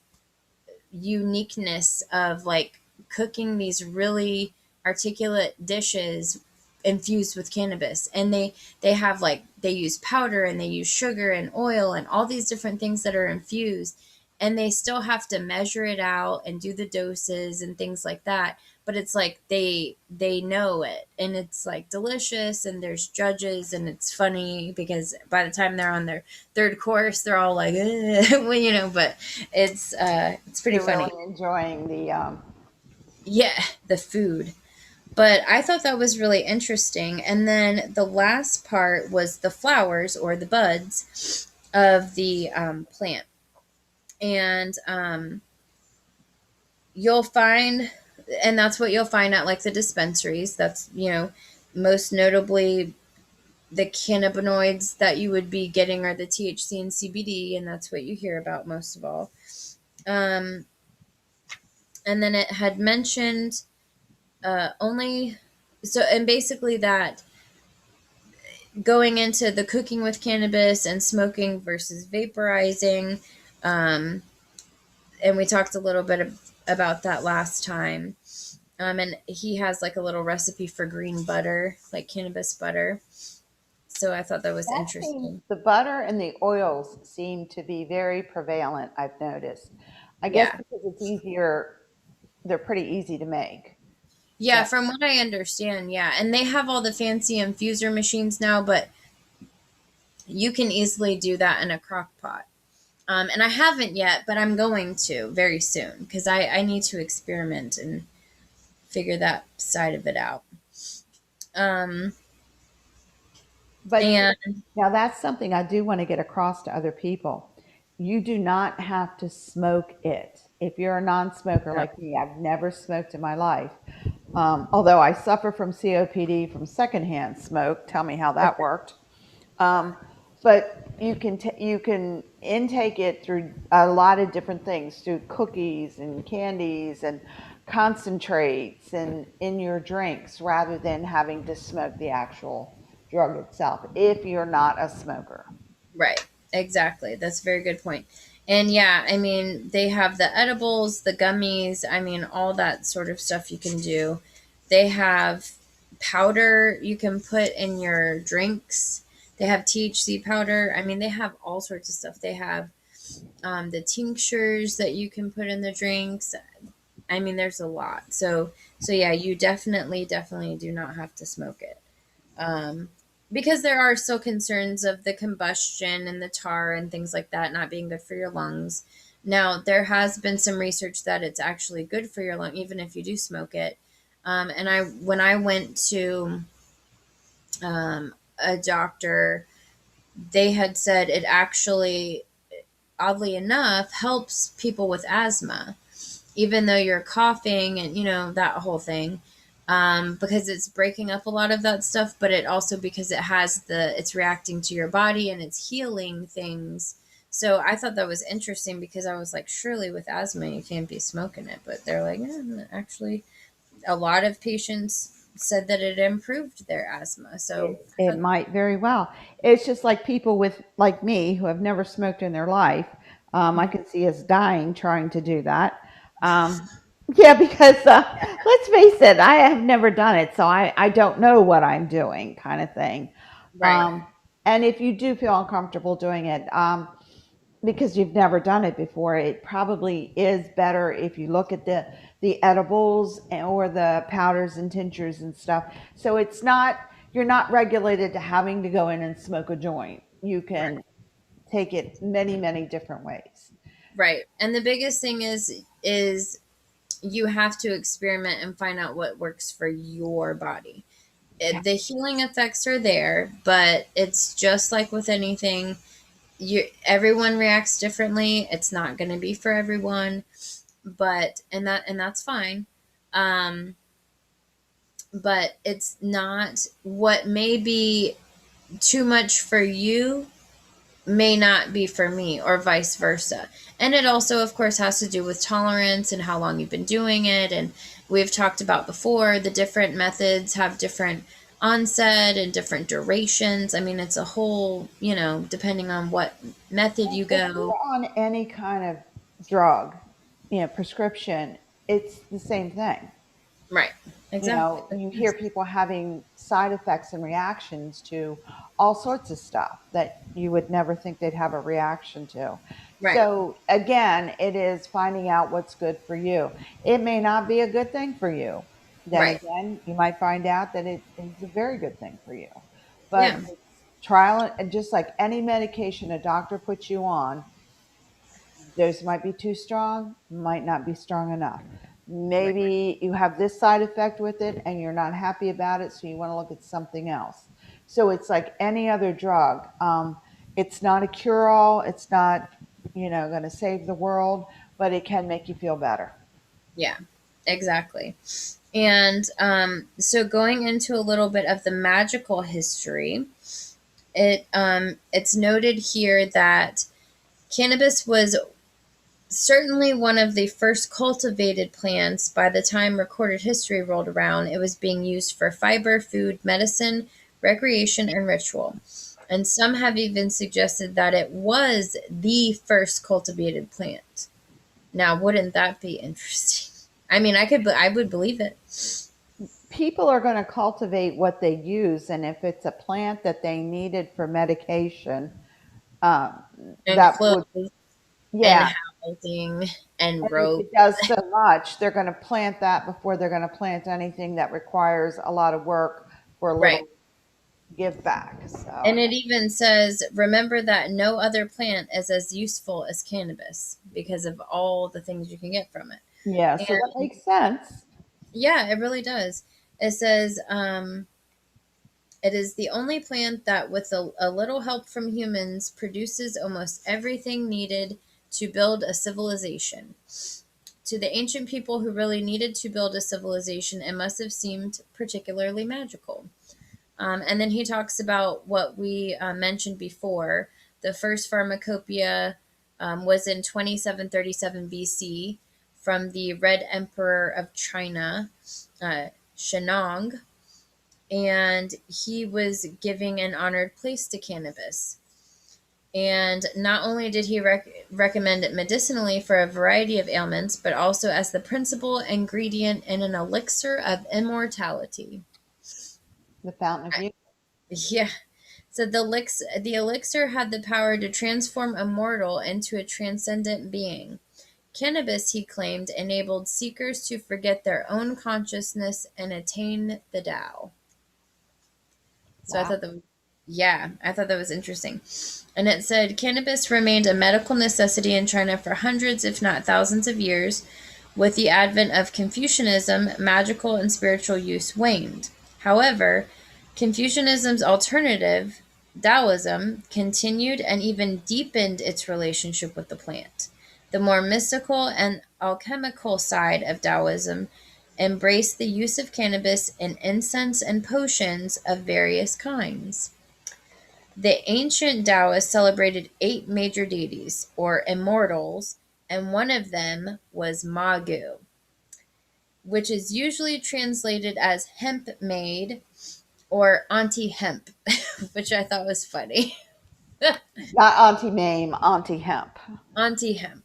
B: uniqueness of like cooking these really articulate dishes infused with cannabis. And they have like they use powder and they use sugar and oil and all these different things that are infused, and they still have to measure it out and do the doses and things like that. But it's like they know it, and it's like delicious, and there's judges, and it's funny because by the time they're on their third course they're all like well, but it's pretty
A: You're
B: funny.
A: really enjoying the.
B: Yeah, the food. But I thought that was really interesting. And then the last part was the flowers or the buds of the plant. And you'll find, and that's what you'll find at like the dispensaries. That's, most notably the cannabinoids that you would be getting are the THC and CBD, and that's what you hear about most of all. Um, and then it had mentioned only so, and basically that going into the cooking with cannabis and smoking versus vaporizing, um, and we talked a little bit about that last time. And he has like a little recipe for green butter, like cannabis butter. So I thought that was
A: That seems
B: interesting.
A: the butter and the oils seem to be very prevalent. I've noticed. I guess
B: Yeah.
A: because it's easier. They're pretty easy to make.
B: Yeah,
A: That
B: from what I understand, yeah. And they have all the fancy infuser machines now, but you can easily do that in a crock pot. And I haven't yet, but I'm going to very soon because I need to experiment and figure that side of it out. Um,
A: But
B: and
A: now that's something I do want to get across to other people. You do not have to smoke it. If you're a non-smoker
B: Yeah.
A: like me, I've never smoked in my life. Although I suffer from COPD from secondhand smoke. Tell me how that
B: Okay.
A: worked. Um, but you can intake it through a lot of different things, through cookies and candies and concentrates and in your drinks, rather than having to smoke the actual drug itself. If you're not a smoker,
B: Right. Exactly. That's a very good point. And yeah, I mean, they have the edibles, the gummies, I mean, all that sort of stuff you can do. They have powder you can put in your drinks. They have THC powder. I mean, they have all sorts of stuff. They have the tinctures that you can put in the drinks. I mean, there's a lot. So yeah, you definitely do not have to smoke it. Um, because there are still concerns of the combustion and the tar and things like that not being good for your lungs. Now, there has been some research that it's actually good for your lung, even if you do smoke it. And when I went to a doctor, they had said it actually, oddly enough, helps people with asthma, even though you're coughing and that whole thing, because it's breaking up a lot of that stuff, but it also, because it's reacting to your body and it's healing things. So I thought that was interesting, because I was like, surely with asthma you can't be smoking it, but they're like, actually a lot of patients said that it improved their asthma. So I
A: it
B: thought,
A: might very well. It's just like people with like me who have never smoked in their life. I
B: Mhm.
A: can see us dying trying to do that. Um, yeah, because let's face it, I have never done it, so I don't know what I'm doing, kind of thing.
B: right,
A: And if you do feel uncomfortable doing it, because you've never done it before, it probably is better if you look at the edibles or the powders and tinctures and stuff. So it's not, you're not regulated to having to go in and smoke a joint. You
B: right,
A: can take it many different ways.
B: right. And the biggest thing is you have to experiment and find out what works for your body. The healing effects are there, but it's just like with anything. Everyone reacts differently. It's not going to be for everyone, but and that's fine. Um, but it's not what may be too much for you may not be for me, or vice versa. And it also, of course, has to do with tolerance and how long you've been doing it. And we've talked about before, the different methods have different onset and different durations. I mean, it's a whole, depending on what method you
A: If
B: go.
A: you're on any kind of drug, prescription, it's the same thing.
B: Right. Exactly.
A: You hear people having side effects and reactions to all sorts of stuff that you would never think they'd have a reaction to.
B: Right.
A: So again, it is finding out what's good for you. It may not be a good thing for you. Then
B: Right.
A: again, you might find out that it is a very good thing for you. But
B: Yeah.
A: it's trial, and just like any medication a doctor puts you on, those might be too strong, might not be strong enough.
B: Right.
A: Maybe you have this side effect with it and you're not happy about it, so you want to look at something else. So it's like any other drug. It's not a cure all, it's not, going to save the world, but it can make you feel better.
B: Yeah. Exactly. And so going into a little bit of the magical history, it's noted here that cannabis was certainly one of the first cultivated plants. By the time recorded history rolled around, it was being used for fiber, food, medicine, recreation, and ritual. And some have even suggested that it was the first cultivated plant. Now, wouldn't that be interesting? I mean, I would believe it.
A: People are going to cultivate what they use, and if it's a plant that they needed for medication, um,
B: And
A: that would,
B: clothes and
A: yeah.
B: housing and
A: And if
B: robes.
A: it does so much, they're going to plant that before they're going to plant anything that requires a lot of work for a
B: Right.
A: little give back.
B: And
A: So,
B: it even says, remember that no other plant is as useful as cannabis because of all the things you can get from it.
A: yeah, so that
B: And
A: makes sense.
B: yeah, it really does. It says, it is the only plant that, with a little help from humans, produces almost everything needed to build a civilization. to the ancient people who really needed to build a civilization, it must have seemed particularly magical. And then he talks about what we mentioned before. The first pharmacopoeia was in 2737 BC from the Red Emperor of China, Shennong, and he was giving an honored place to cannabis. And not only did he recommend it medicinally for a variety of ailments, but also as the principal ingredient in an elixir of immortality.
A: The fountain of youth.
B: Yeah. So the elixir had the power to transform a mortal into a transcendent being. Cannabis, he claimed, enabled seekers to forget their own consciousness and attain the Tao. So
A: Wow.
B: I thought that was interesting. And it said cannabis remained a medical necessity in China for hundreds, if not thousands of years. With the advent of Confucianism, magical and spiritual use waned. However, Confucianism's alternative, Taoism, continued and even deepened its relationship with the plant. The more mystical and alchemical side of Taoism embraced the use of cannabis in incense and potions of various kinds. The ancient Taoists celebrated 8 major deities, or immortals, and one of them was Magu, which is usually translated as hemp maid or auntie hemp, which I thought was funny.
A: Not Auntie Mame, Auntie Hemp.
B: Auntie hemp.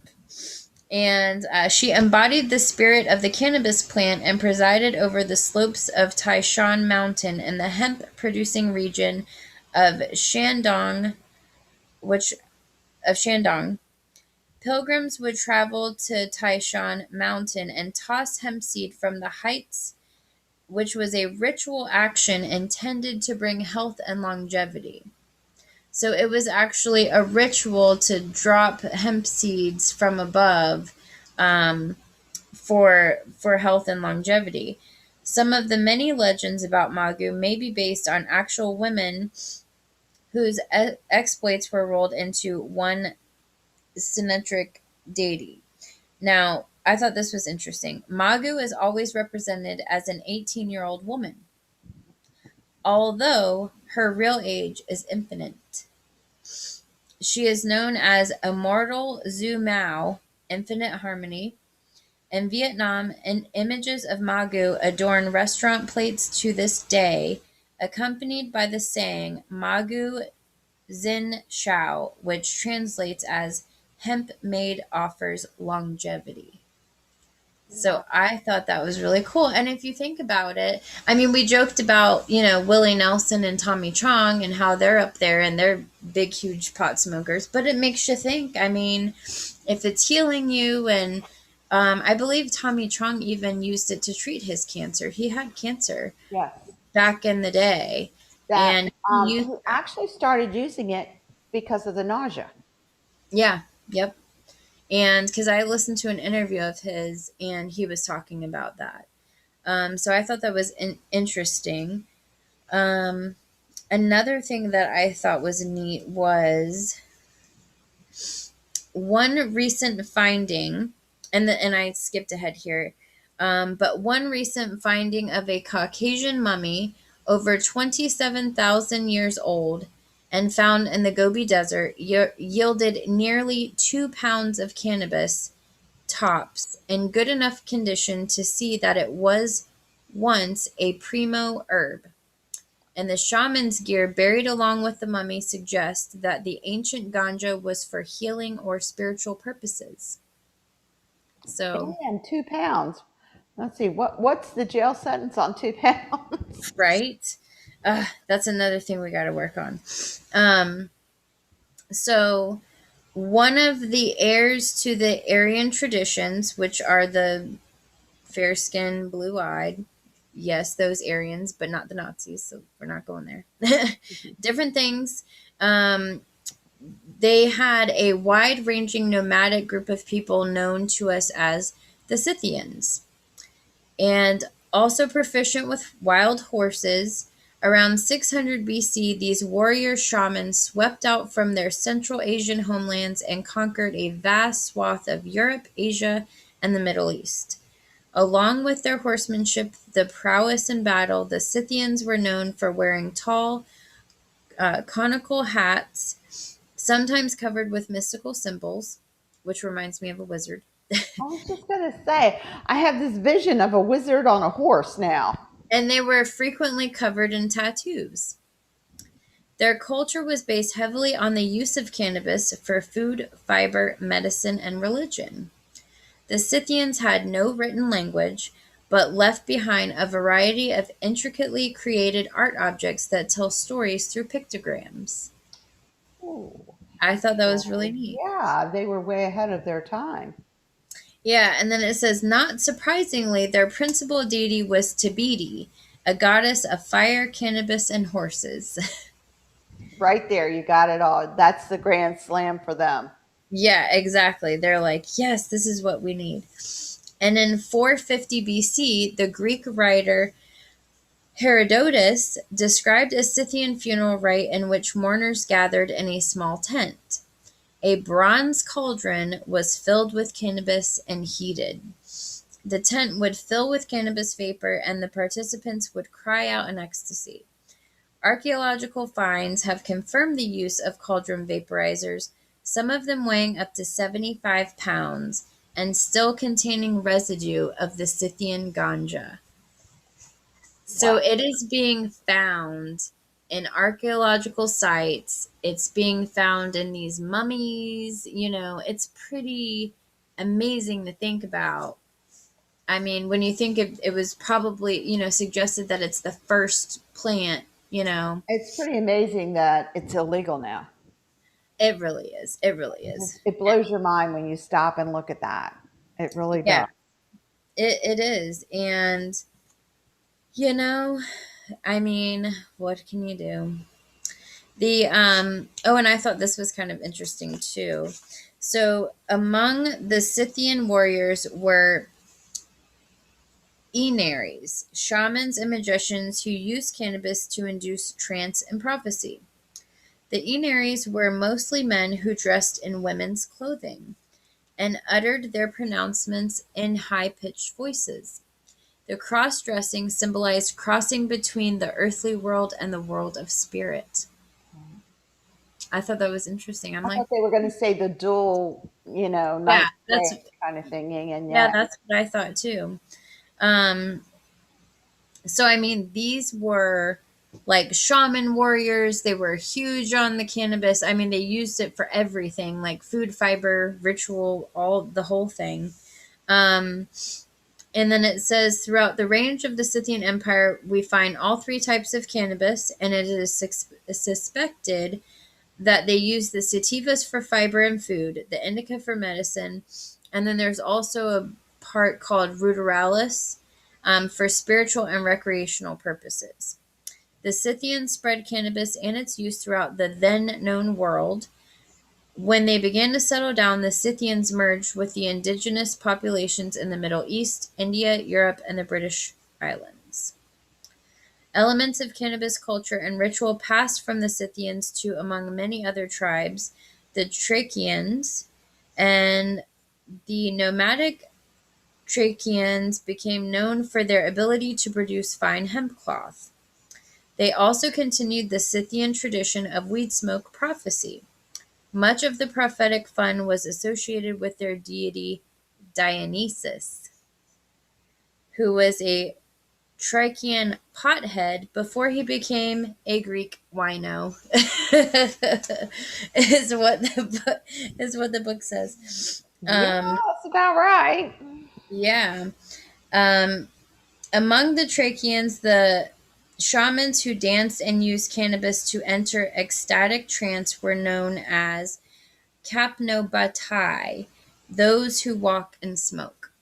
B: And she embodied the spirit of the cannabis plant and presided over the slopes of Taishan Mountain in the hemp-producing region of which Shandong. Pilgrims would travel to Taishan Mountain and toss hemp seed from the heights, which was a ritual action intended to bring health and longevity. So it was actually a ritual to drop hemp seeds from above, um, for health and longevity. Some of the many legends about Magu may be based on actual women whose exploits were rolled into one centric deity. Now, I thought this was interesting. Magu is always represented as an 18-year-old woman, although her real age is infinite. She is known as Immortal Zhu Mao, Infinite Harmony. In Vietnam, images of Magu adorn restaurant plates to this day, accompanied by the saying Magu Xin Shao, which translates as hemp made offers longevity. So I thought that was really cool. And if you think about it, I mean, we joked about, Willie Nelson and Tommy Chong and how they're up there and they're big, huge pot smokers. But it makes you think, I mean, if it's healing you, and I believe Tommy Chong even used it to treat his cancer. He had cancer
A: Yes.
B: back in the day.
A: That
B: And he used,
A: he actually started using it because of the nausea.
B: yeah, yep. And because I listened to an interview of his and he was talking about that. So I thought that was interesting. Um, Another thing that I thought was neat was one recent finding, and I skipped ahead here, but one recent finding of a Caucasian mummy over 27,000 years old and found in the Gobi Desert yielded nearly 2 pounds of cannabis tops in good enough condition to see that it was once a primo herb. And the shaman's gear buried along with the mummy suggests that the ancient ganja was for healing or spiritual purposes. So,
A: And 2 pounds. Let's see, what's the jail sentence on 2 pounds?
B: right? That's another thing we got to work on. Um, so, one of the heirs to the Aryan traditions, which are the fair skinned, blue eyed, yes, those Aryans, but not the Nazis, so we're not going there. Different things. Um, they had a wide ranging nomadic group of people known to us as the Scythians, and also proficient with wild horses. Around 600 BC, these warrior shamans swept out from their Central Asian homelands and conquered a vast swath of Europe, Asia, and the Middle East. Along with their horsemanship, the prowess in battle, the Scythians were known for wearing tall, conical hats, sometimes covered with mystical symbols, which reminds me of a wizard.
A: I was just going to say, I have this vision of a wizard on a horse now.
B: And they were frequently covered in tattoos. Their culture was based heavily on the use of cannabis for food, fiber, medicine, and religion. The Scythians had no written language, but left behind a variety of intricately created art objects that tell stories through pictograms.
A: Ooh.
B: I thought that was really
A: So,
B: neat.
A: yeah, they were way ahead of their time.
B: Yeah, and then it says, not surprisingly, their principal deity was Tabidi, a goddess of fire, cannabis, and horses.
A: Right there, you got it all. That's the grand slam for them.
B: Yeah, exactly. They're like, yes, this is what we need. And in 450 BC, the Greek writer Herodotus described a Scythian funeral rite in which mourners gathered in a small tent. A bronze cauldron was filled with cannabis and heated. The tent would fill with cannabis vapor, and the participants would cry out in ecstasy. Archaeological finds have confirmed the use of cauldron vaporizers, some of them weighing up to 75 pounds and still containing residue of the Scythian ganja. So
A: Wow.
B: it is being found in archaeological sites. It's being found in these mummies. It's pretty amazing to think about. I mean, when you think it was probably, suggested that it's the first plant.
A: It's pretty amazing that it's illegal now.
B: It really is. It really is.
A: It blows your mind when you stop and look at that. It really
B: Yeah,
A: does.
B: it is. And, you know, I mean, what can you do? And I thought this was kind of interesting too. So among the Scythian warriors were Enaries, shamans and magicians who used cannabis to induce trance and prophecy. The Enaries were mostly men who dressed in women's clothing and uttered their pronouncements in high-pitched voices. The cross-dressing symbolized crossing between the earthly world and the world of spirit. I thought that was interesting. I'm
A: I
B: like,
A: thought they were going to say the dual,
B: yeah,
A: night
B: that's
A: kind of thing, yin and
B: yeah,
A: yang.
B: that's what I thought too. Um, so I mean, these were like shaman warriors. They were huge on the cannabis. I mean, they used it for everything, like food, fiber, ritual, all the whole thing. Um, and then it says throughout the range of the Scythian Empire, we find all three types of cannabis, and it is suspected that they use the sativas for fiber and food, the indica for medicine, and then there's also a part called ruderalis for spiritual and recreational purposes. The Scythians spread cannabis and its use throughout the then known world. When they began to settle down, the Scythians merged with the indigenous populations in the Middle East, India, Europe, and the British Islands. Elements of cannabis culture and ritual passed from the Scythians to among many other tribes, the Thracians, and the nomadic Thracians became known for their ability to produce fine hemp cloth. They also continued the Scythian tradition of weed smoke prophecy. Much of the prophetic fun was associated with their deity Dionysus, who was a Thracian pothead before he became a Greek wino. is what the book says.
A: Yeah, that's about right.
B: Yeah. Um, Among the Thracians, the shamans who danced and used cannabis to enter ecstatic trance were known as kapnobatai, those who walk and smoke.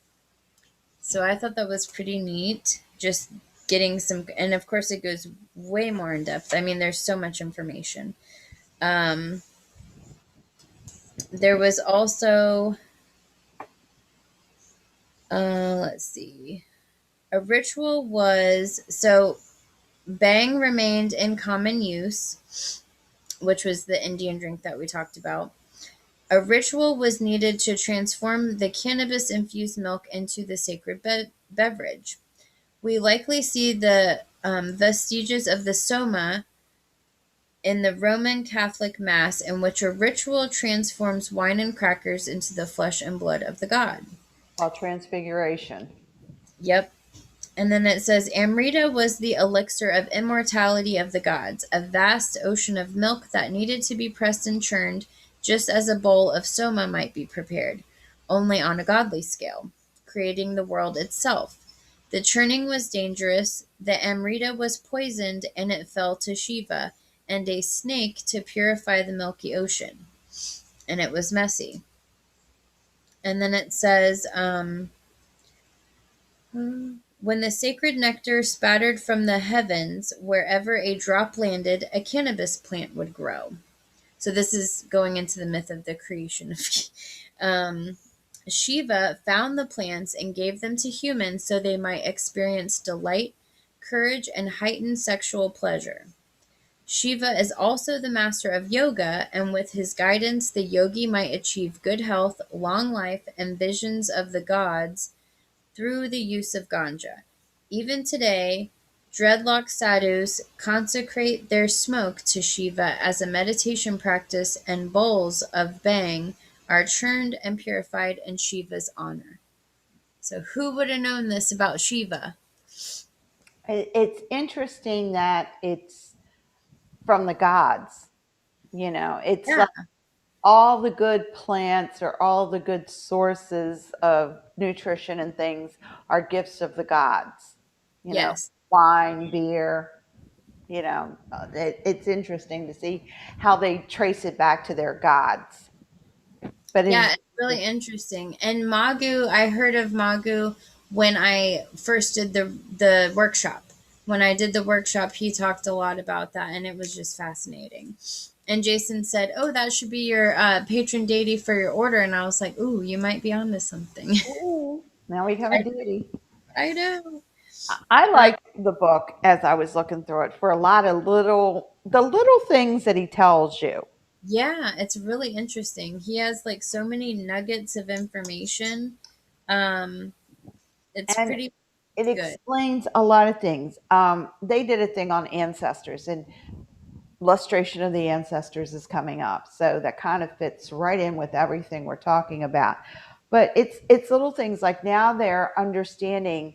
B: So I thought that was pretty neat. Just getting some, and of course it goes way more in depth. I mean, there's so much information. Um, there was also, let's see, a ritual was so Bang remained in common use, which was the Indian drink that we talked about. A ritual was needed to transform the cannabis infused milk into the sacred beverage. We likely see the vestiges of the soma in the Roman Catholic Mass, in which a ritual transforms wine and crackers into the flesh and blood of the god.
A: Called transfiguration.
B: Yep. And then it says Amrita was the elixir of immortality of the gods, a vast ocean of milk that needed to be pressed and churned, just as a bowl of soma might be prepared, only on a godly scale, creating the world itself. The churning was dangerous, the Amrita was poisoned, and it fell to Shiva and a snake to purify the milky ocean. And it was messy. And then it says, when the sacred nectar spattered from the heavens, wherever a drop landed, a cannabis plant would grow. So this is going into the myth of the creation of Shiva found the plants and gave them to humans so they might experience delight, courage, and heightened sexual pleasure. Shiva is also the master of yoga, and with his guidance, the yogi might achieve good health, long life, and visions of the gods through the use of ganja. Even today, dreadlock sadhus consecrate their smoke to Shiva as a meditation practice, and bowls of bhang are churned and purified in Shiva's honor. So, who would have known this about Shiva?
A: It's interesting that it's from the gods. It's
B: Yeah.
A: like all the good plants or all the good sources of nutrition and things are gifts of the gods.
B: Yes.
A: Wine, beer. It's interesting to see how they trace it back to their gods. But
B: Yeah, it's really interesting. And Magu, I heard of Magu when I first did the workshop. When I did the workshop, he talked a lot about that, and it was just fascinating. And Jason said, "Oh, that should be your patron deity for your order." And I was like, "Ooh, you might be onto something."
A: ooh, now we have a deity.
B: I know.
A: I
B: Uh,
A: like the book as I was looking through it for a lot of the little things that he tells you.
B: yeah, it's really interesting. He has like so many nuggets of information. Um, it's
A: And
B: pretty
A: it
B: good.
A: explains a lot of things. They did a thing on ancestors, and lustration of the ancestors is coming up, so that kind of fits right in with everything we're talking about. But it's little things like now they're understanding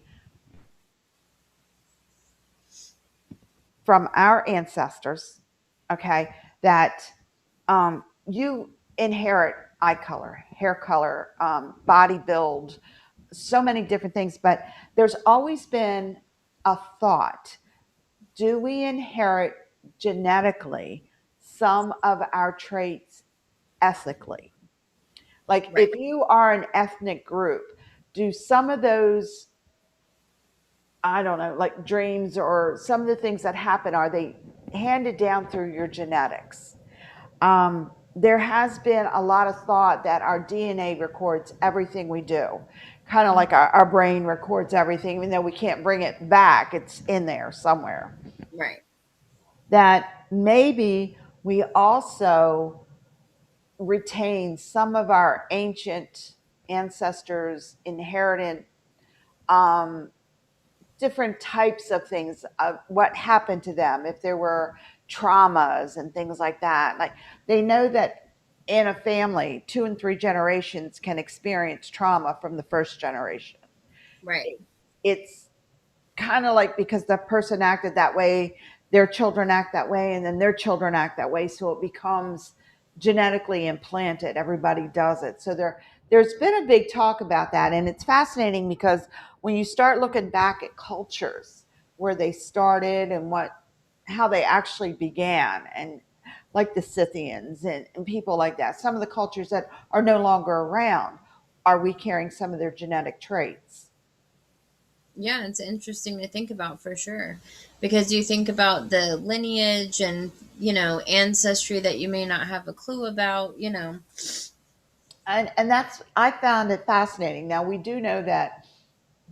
A: from our ancestors, okay, that you inherit eye color, hair color, body build, so many different things. But there's always been a thought: do we inherit genetically some of our traits ethically? Like
B: Right,
A: if you are an ethnic group, do some of those, I don't know, like dreams or some of the things that happen, are they handed down through your genetics? There has been a lot of thought that our DNA records everything we do, kind of like our brain records everything, even though we can't bring it back, it's in there somewhere.
B: right,
A: That maybe we also retain some of our ancient ancestors' inherited um, different types of things of what happened to them, if there were traumas and things like that. Like they know that in a family 2 and 3 generations can experience trauma from the first generation.
B: right.
A: It's kind of like because the person acted that way, their children act that way, and then their children act that way, so it becomes genetically implanted. Everybody does it. So there's been a big talk about that, and it's fascinating because when you start looking back at cultures where they started and what how they actually began, and like the Scythians and people like that, some of the cultures that are no longer around, are we carrying some of their genetic traits?
B: Yeah, it's interesting to think about for sure. Because you think about the lineage and, ancestry that you may not have a clue about.
A: And that's, I found it fascinating. Now we do know that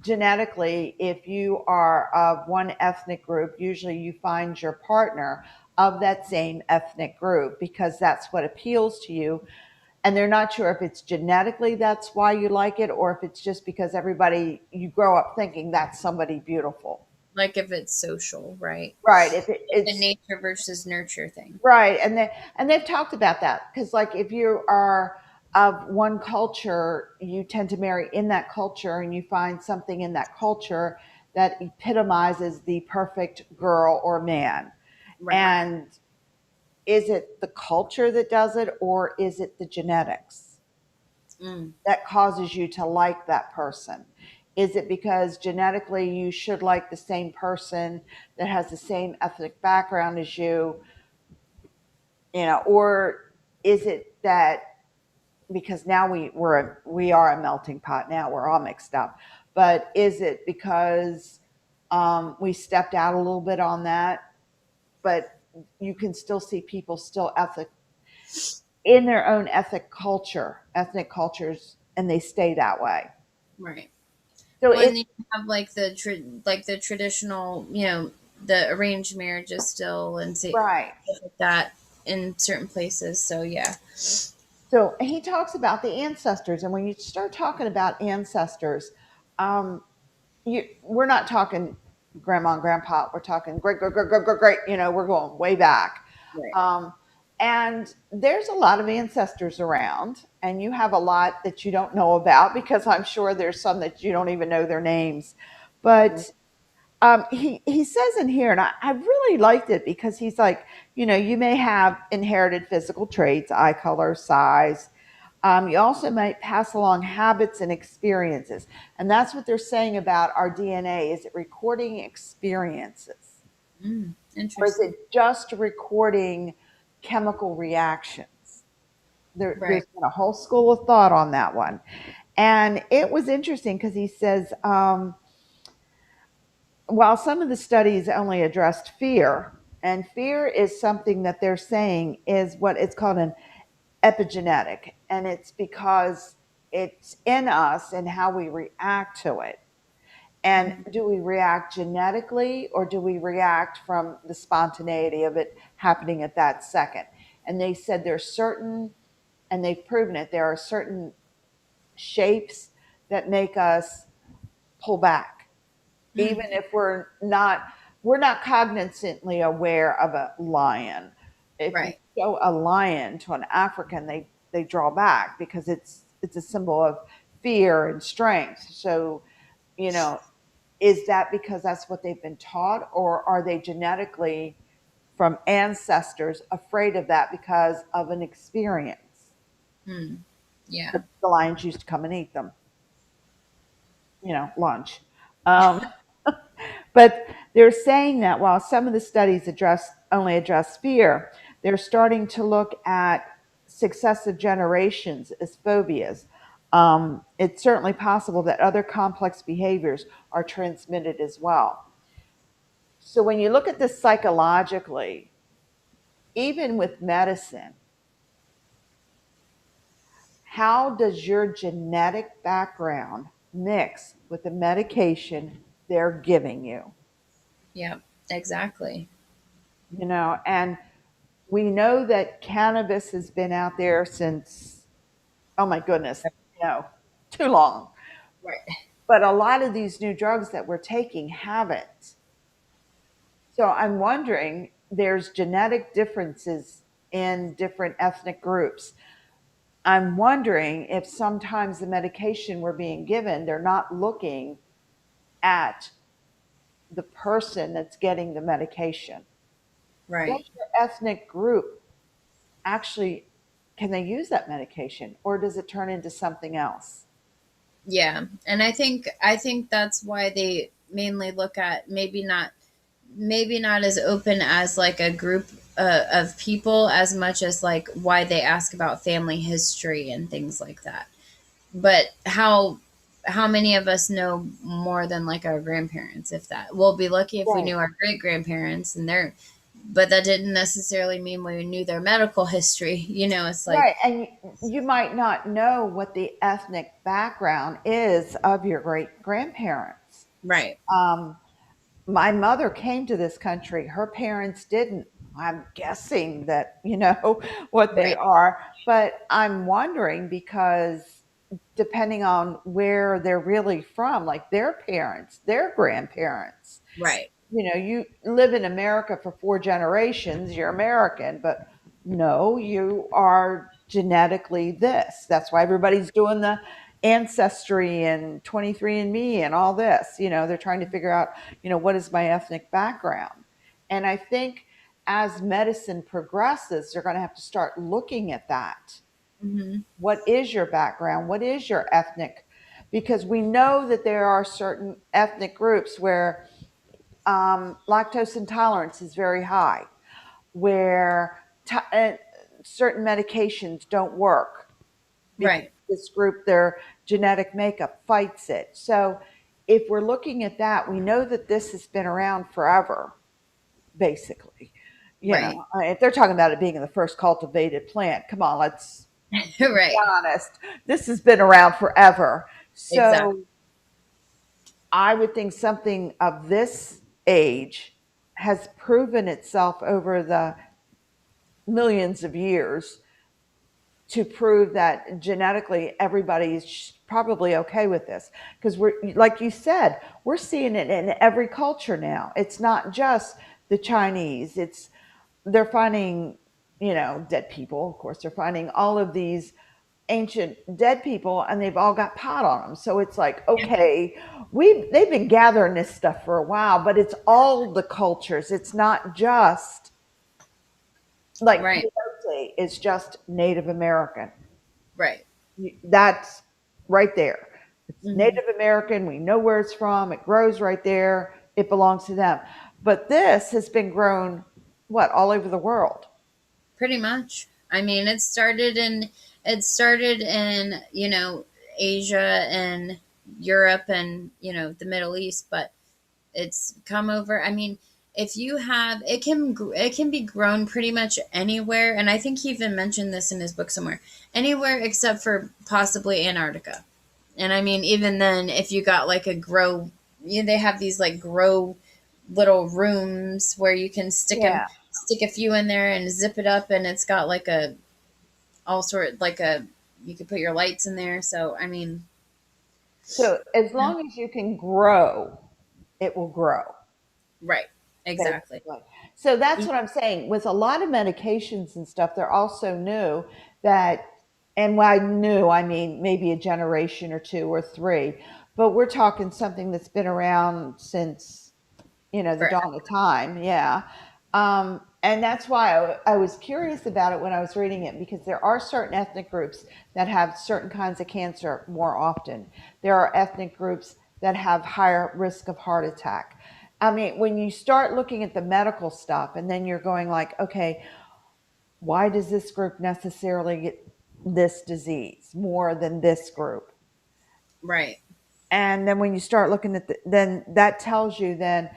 A: genetically, if you are of one ethnic group, usually you find your partner of that same ethnic group because that's what appeals to you. and they're not sure if it's genetically that's why you like it, or if it's just because everybody, you grow up thinking that's somebody beautiful.
B: Like if it's social, right?
A: Right.
B: Like the
A: It's
B: nature versus nurture thing.
A: right, and they've talked about that because, like, if you are of one culture, you tend to marry in that culture, and you find something in that culture that epitomizes the perfect girl or man.
B: Right.
A: And is it the culture that does it, or is it the genetics
B: Mm,
A: that causes you to like that person? Is it because genetically you should like the same person that has the same ethnic background as you, or is it that because now we are a melting pot now, we're all mixed up, but is it because we stepped out a little bit on that, but you can still see people still ethic in their own ethnic cultures, and they stay that way.
B: right.
A: So
B: Well, and
A: it
B: then you have like like the traditional, the arranged marriages still and see
A: right.
B: stuff like that in certain places. So yeah.
A: So he talks about the ancestors, and when you start talking about ancestors, um, we're not talking grandma and grandpa. We're talking great, great, great, great, great, great. We're going way back.
B: Right.
A: Um, and there's a lot of ancestors around, and you have a lot that you don't know about because I'm sure there's some that you don't even know their names. But he says in here, and I really liked it because he's like, you may have inherited physical traits, eye color, size. You also might pass along habits and experiences, and that's what they're saying about our DNA. Is it recording experiences, or is
B: Interesting.
A: it just recording chemical reactions?
B: Right.
A: There's been a whole school of thought on that one, and it was interesting because he says. While some of the studies only addressed fear, and fear is something that they're saying is what it's called an epigenetic, and it's because it's in us and how we react to it. And
B: Mhm.
A: do we react genetically, or do we react from the spontaneity of it happening at that second? And they said there's certain, and they've proven it, there are certain shapes that make us pull back even
B: Mm,
A: if we're not cognizantly aware of a lion. If you
B: right.
A: show a lion to an African, they draw back because it's a symbol of fear and strength. So, you know, is that because that's what they've been taught, or are they genetically from ancestors afraid of that because of an experience?
B: Mm, yeah.
A: The lions used to come and eat them, lunch. Um, But they're saying that while some of the studies only address fear, they're starting to look at successive generations as phobias. It's certainly possible that other complex behaviors are transmitted as well. So when you look at this psychologically, even with medicine, how does your genetic background mix with the medication they're giving you?
B: Yeah. Exactly.
A: And we know that cannabis has been out there since, oh my goodness, you know, too long.
B: Right.
A: But a lot of these new drugs that we're taking haven't. So I'm wondering, there's genetic differences in different ethnic groups. I'm wondering if sometimes the medication we're being given, they're not looking at the person that's getting the medication. Does
B: Right.
A: your ethnic group actually, can they use that medication, or does it turn into something else?
B: Yeah. And I think that's why they mainly look at maybe not as open as like a group of people as much as like why they ask about family history and things like that. But how many of us know more than like our grandparents? If that, we'll be lucky if we
A: Right.
B: knew our great grandparents and their, but that didn't necessarily mean we knew their medical history. It's like
A: Right. And you might not know what the ethnic background is of your great grandparents.
B: right.
A: Um, my mother came to this country. Her parents didn't. I'm guessing that, what they
B: Right.
A: are, but I'm wondering because depending on where they're really from, like their parents, their grandparents,
B: Right.
A: you live in America for 4 generations, you're American, but no, you are genetically this. That's why everybody's doing the ancestry and 23andMe and all this. They're trying to figure out, what is my ethnic background? And I think as medicine progresses, they're going to have to start looking at that.
B: Mm-hmm.
A: What is your background? What is your ethnic? Because we know that there are certain ethnic groups where lactose intolerance is very high, where certain medications don't work because
B: Right.
A: this group, their genetic makeup fights it. So if we're looking at that, we know that this has been around forever, basically.
B: Right.
A: If they're talking about it being the first cultivated plant, come on, let's be
B: Right.
A: honest. This has been around forever.
B: Exactly.
A: So I would think something of this age has proven itself over the millions of years to prove that genetically everybody's probably okay with this, because we're, like you said, we're seeing it in every culture now. It's not just the Chinese. It's They're finding, dead people. Of course, they're finding all of these ancient dead people, and they've all got pot on them. So it's like,
B: Yeah.
A: okay, they've been gathering this stuff for a while, but it's all the cultures. It's not just like
B: Right.
A: peyote is just Native American.
B: Right.
A: That's right there. It's
B: Mm-hmm.
A: Native American. We know where it's from. It grows right there. It belongs to them. But this has been grown, what, all over the world.
B: Pretty much. I mean, it started in Asia and Europe and the Middle East, but it's come over. I mean, if you have it can be grown pretty much anywhere, and I think he even mentioned this in his book somewhere. Anywhere except for possibly Antarctica. And I mean, even then, if you got like a grow, they have these like grow little rooms where you can
A: Yeah.
B: stick a few in there and zip it up, and it's got like a all sort like a you could put your lights in there. So I mean,
A: So as long as you can grow, it will grow,
B: right, exactly.
A: basically. So that's what I'm saying. With a lot of medications and stuff, they're also new that, and by new, I mean maybe a generation or two or three, but we're talking something that's been around since, the
B: For
A: dawn of time. Yeah. And that's why I was curious about it when I was reading it, because there are certain ethnic groups that have certain kinds of cancer more often. There are ethnic groups that have higher risk of heart attack. I mean, when you start looking at the medical stuff and then you're going like, okay, why does this group necessarily get this disease more than this group?
B: right,
A: And then when you start looking at then that tells you then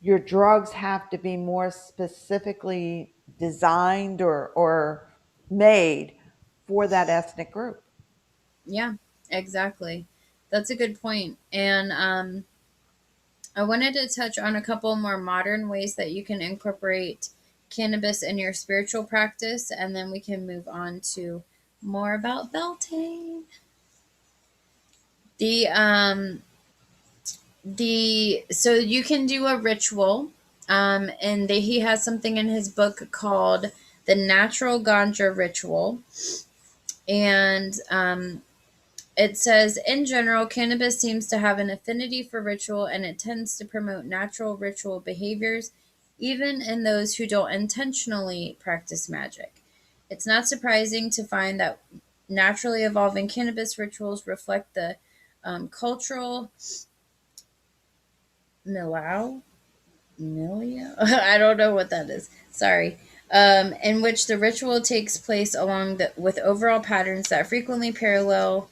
A: your drugs have to be more specifically designed or made for that ethnic group.
B: yeah, exactly. That's a good point. And I wanted to touch on a couple more modern ways that you can incorporate cannabis in your spiritual practice, and then we can move on to more about Beltane. The so you can do a ritual, and he has something in his book called the Natural Ganja Ritual, and it says, in general, cannabis seems to have an affinity for ritual and it tends to promote natural ritual behaviors, even in those who don't intentionally practice magic. It's not surprising to find that naturally evolving cannabis rituals reflect the cultural milieu. I don't know what that is. Sorry. In which the ritual takes place with overall patterns that frequently parallel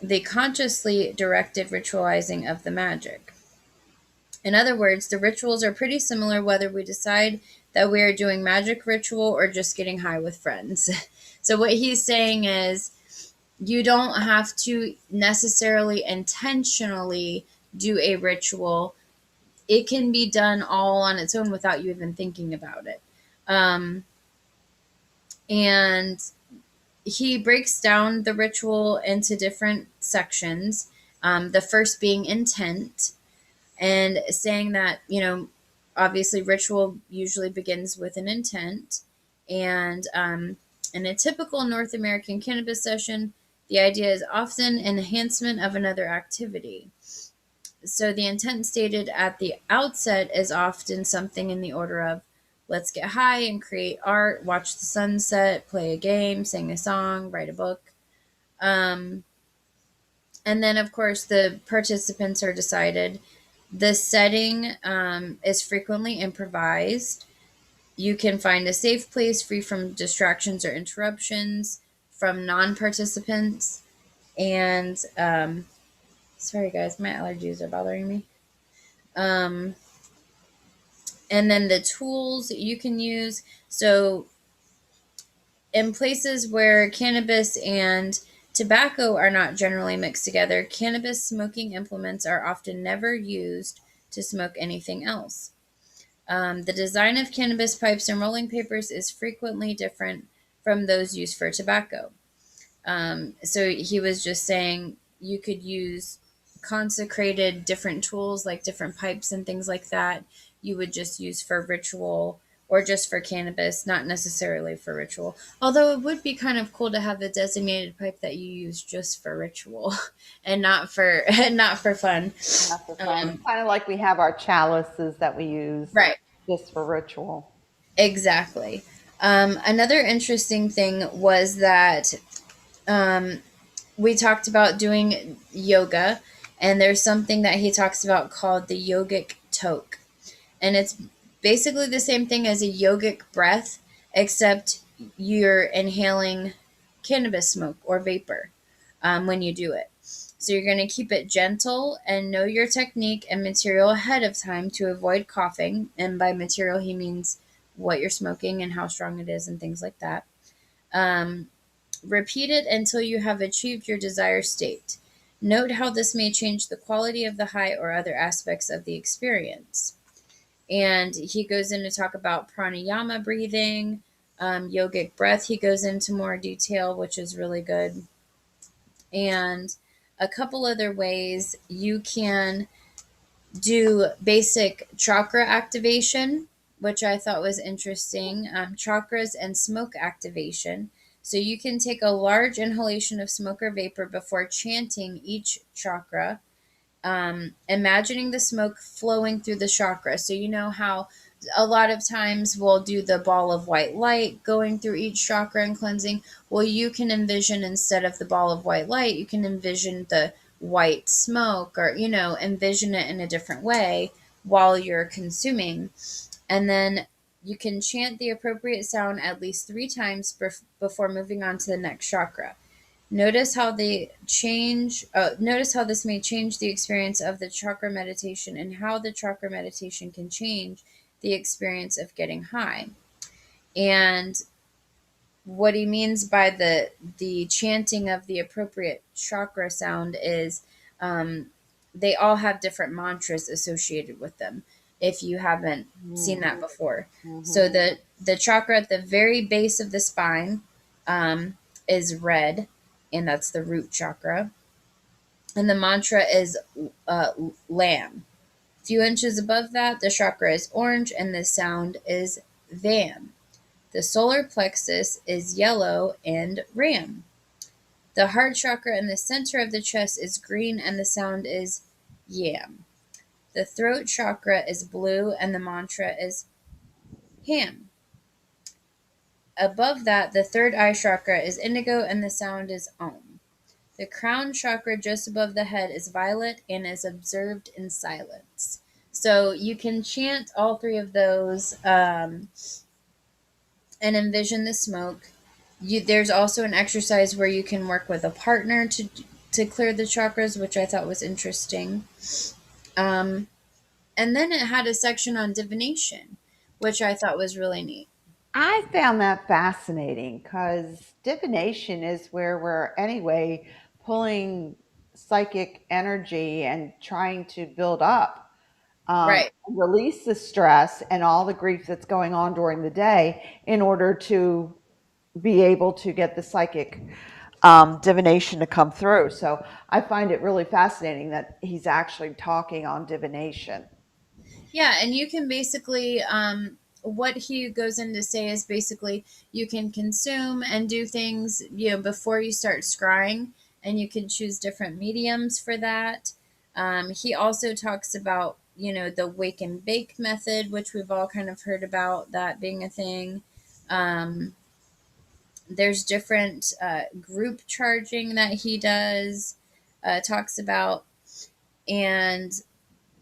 B: the consciously directed ritualizing of the magic. In other words, the rituals are pretty similar whether we decide that we are doing magic ritual or just getting high with friends. So, what he's saying is you don't have to necessarily intentionally do a ritual, it can be done all on its own without you even thinking about it. Um, and he breaks down the ritual into different sections. The first being intent, and saying that, obviously ritual usually begins with an intent. And in a typical North American cannabis session, the idea is often enhancement of another activity. So the intent stated at the outset is often something in the order of, let's get high and create art, watch the sunset, play a game, sing a song, write a book. Um, and then, of course, the participants are decided. The setting is frequently improvised. You can find a safe place free from distractions or interruptions from non participants. And sorry, guys, my allergies are bothering me. Um, and then the tools you can use. So, in places where cannabis and tobacco are not generally mixed together, cannabis smoking implements are often never used to smoke anything else. The design of cannabis pipes and rolling papers is frequently different from those used for tobacco. So he was just saying you could use consecrated different tools like different pipes and things like that. You would just use for ritual or just for cannabis, not necessarily for ritual. Although it would be kind of cool to have a designated pipe that you use just for ritual and not for not for fun.
A: Not for fun.
B: Um,
A: Kind of like we have our chalices that we use
B: right.
A: just for ritual.
B: Exactly. Another interesting thing was that um, we talked about doing yoga, and there's something that he talks about called the yogic toke. And it's basically the same thing as a yogic breath, except you're inhaling cannabis smoke or vapor when you do it. So you're going to keep it gentle and know your technique and material ahead of time to avoid coughing. And by material, he means what you're smoking and how strong it is and things like that. Um, Repeat it until you have achieved your desired state. Note how this may change the quality of the high or other aspects of the experience. And he goes in to talk about pranayama breathing, yogic breath. He goes into more detail, which is really good. And a couple other ways you can do basic chakra activation, which I thought was interesting. Chakras and smoke activation. So you can take a large inhalation of smoke or vapor before chanting each chakra, imagining the smoke flowing through the chakra. So you know how a lot of times we'll do the ball of white light going through each chakra and cleansing. Well, you can envision, instead of the ball of white light, you can envision the white smoke, or envision it in a different way while you're consuming. And then you can chant the appropriate sound at least 3 times before moving on to the next chakra. Notice how this may change the experience of the chakra meditation, and how the chakra meditation can change the experience of getting high. And what he means by the chanting of the appropriate chakra sound is, they all have different mantras associated with them. If you haven't seen that before, so
A: Mm-hmm.
B: the chakra at the very base of the spine is red, and that's the root chakra. And the mantra is uh, lamb. A few inches above that, the chakra is orange, and the sound is vam. The solar plexus is yellow and ram. The heart chakra in the center of the chest is green, and the sound is yam. The throat chakra is blue, and the mantra is ham. Above that, the third eye chakra is indigo, and the sound is om. The crown chakra just above the head is violet and is observed in silence. So you can chant all three of those, and envision the smoke. There's also an exercise where you can work with a partner to clear the chakras, which I thought was interesting. Um, and then it had a section on divination, which I thought was really neat.
A: I found that fascinating because divination is where we're anyway pulling psychic energy and trying to build up.
B: Right.
A: release the stress and all the grief that's going on during the day in order to be able to get the psychic divination to come through. So I find it really fascinating that he's actually talking on divination.
B: Yeah, and you can basically, what he goes in to say is basically you can consume and do things, before you start scrying, and you can choose different mediums for that. He also talks about, the wake and bake method, which we've all kind of heard about that being a thing. Um, there's different group charging that he does, talks about, and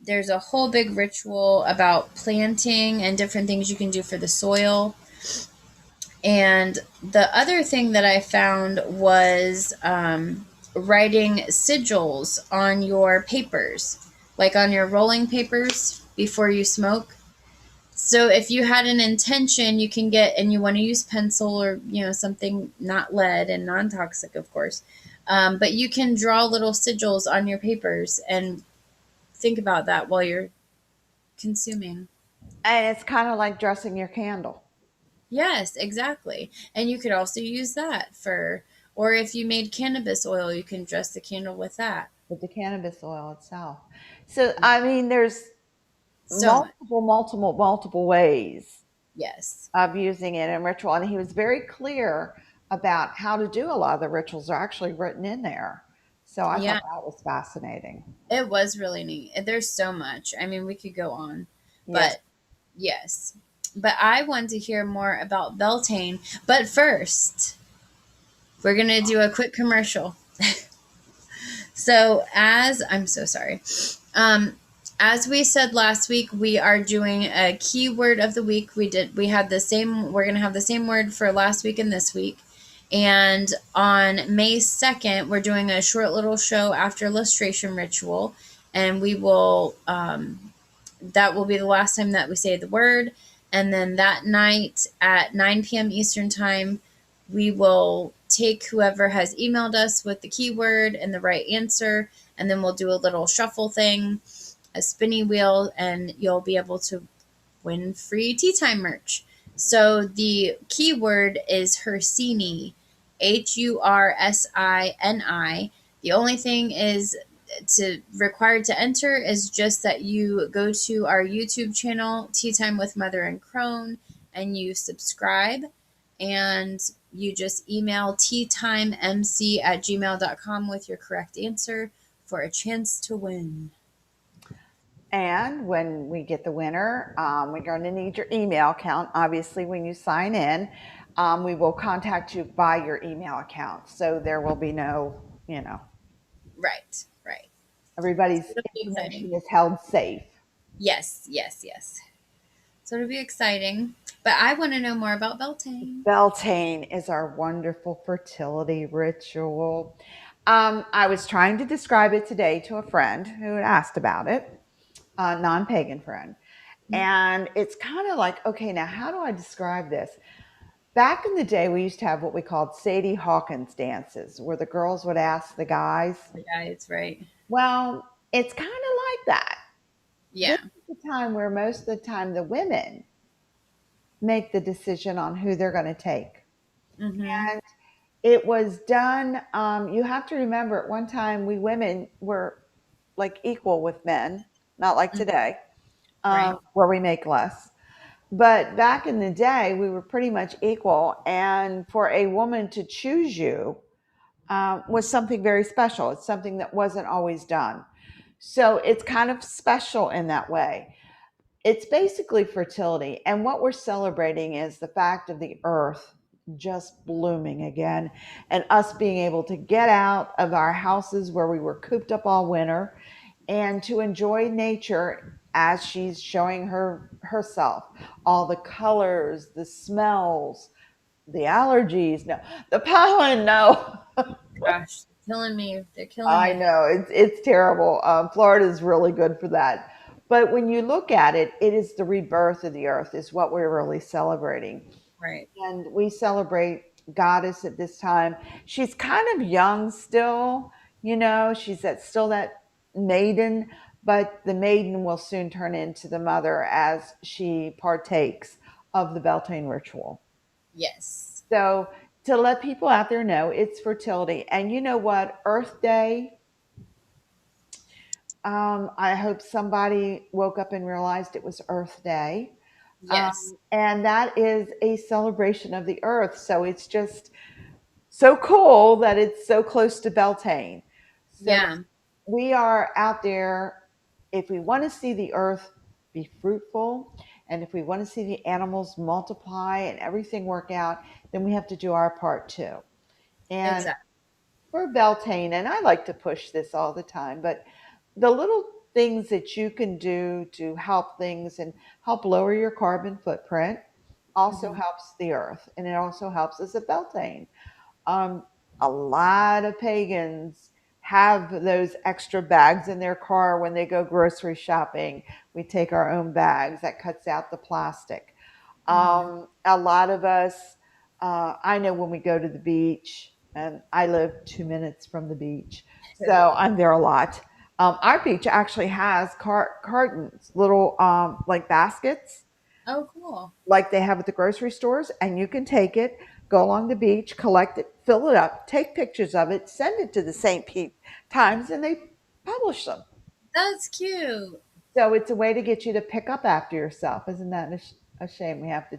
B: there's a whole big ritual about planting and different things you can do for the soil. And the other thing that I found was writing sigils on your papers, like on your rolling papers before you smoke. So if you had an intention, you can get, and you want to use pencil or, something not lead and non toxic, of course. But you can draw little sigils on your papers and think about that while you're consuming.
A: And it's kind of like dressing your candle
B: Yes, exactly. And you could also use that for, or if you made cannabis oil, you can dress the candle with that.
A: with the cannabis oil itself. So, I mean, there's
B: So much.
A: multiple ways
B: Yes.
A: of using it in ritual. And he was very clear about how to do a lot of the rituals are actually written in there. So I thought
B: Yeah,
A: that was fascinating.
B: it was really neat. There's so much. I mean, we could go on,
A: Yes.
B: but yes. But I want to hear more about Beltane. But first, we're going to do a quick commercial. So, as I'm so sorry. Um, as we said last week, we are doing a keyword of the week. We had the same, we're going to have the same word for last week and this week. And on May 2nd, we're doing a short little show after illustration ritual. And we will, that will be the last time that we say the word. And then that night at 9 p.m. Eastern Time, we will take whoever has emailed us with the keyword and the right answer, and then we'll do a little shuffle thing, a spinny wheel, and you'll be able to win free tea time merch. So the keyword is Hursini, Hursini. The only thing is to required to enter is just that you go to our YouTube channel, Tea Time with Mother and Crone, and you subscribe, and you just email teatimemc@gmail.com with your correct answer for a chance to win.
A: And when we get the winner, we're going to need your email account. Obviously, when you sign in, we will contact you by your email account. So there will be no,
B: Right, right.
A: everybody's
B: It'll be exciting.
A: information is held safe.
B: Yes, yes, yes. So it'll be exciting. But I want to know more about Beltane.
A: Beltane is our wonderful fertility ritual. I was trying to describe it today to a friend who had asked about it, a non pagan friend. And it's kind of like, okay, now how do I describe this? Back in the day, we used to have what we called Sadie Hawkins dances, where the girls would ask the guys.
B: The guys, right?
A: Well, it's kind of like that. This
B: Yeah.
A: is the time where most of the time the women make the decision on who they're going to take.
B: Mm-hmm.
A: And it was done, you have to remember at one time we women were like equal with men, not like
B: Mm-hmm.
A: today,
B: Right.
A: where we make less. But back in the day, we were pretty much equal. And for a woman to choose you was something very special. It's something that wasn't always done. So it's kind of special in that way. It's basically fertility. And what we're celebrating is the fact of the earth just blooming again and us being able to get out of our houses where we were cooped up all winter and to enjoy nature as she's showing herself, all the colors, the smells, the allergies, no, the pollen, no.
B: Gosh, they're killing me. They're killing
A: I
B: me.
A: know it's terrible. Florida is really good for that. But when you look at it, it is the rebirth of the earth is what we're really celebrating.
B: Right.
A: And we celebrate Goddess at this time. She's kind of young still, she's still that maiden, but the maiden will soon turn into the mother as she partakes of the Beltane ritual.
B: Yes.
A: So, to let people out there know, it's fertility. And you know what? Earth Day, I hope somebody woke up and realized it was Earth Day.
B: Yes.
A: And that is a celebration of the earth. So, it's just so cool that it's so close to Beltane. So,
B: Yeah.
A: we are out there. If we want to see the earth be fruitful, and if we want to see the animals multiply and everything work out, then we have to do our part too. And
B: Exactly.
A: for Beltane, and I like to push this all the time, but the little things that you can do to help things and help lower your carbon footprint also
B: Hmm.
A: helps the earth, and it also helps us at Beltane. Um, a lot of pagans have those extra bags in their car when they go grocery shopping. We take our own bags. That cuts out the plastic.
B: Hmm.
A: A lot of us, I know when we go to the beach, and I live 2 minutes from the beach, so I'm there a lot. Our beach actually has cartons, little like baskets
B: Oh, cool.
A: like they have at the grocery stores, and you can take it, go along the beach, collect it, fill it up, take pictures of it, send it to the St. Pete Times, and they publish them.
B: That's cute.
A: So it's a way to get you to pick up after yourself. Isn't that a shame we have to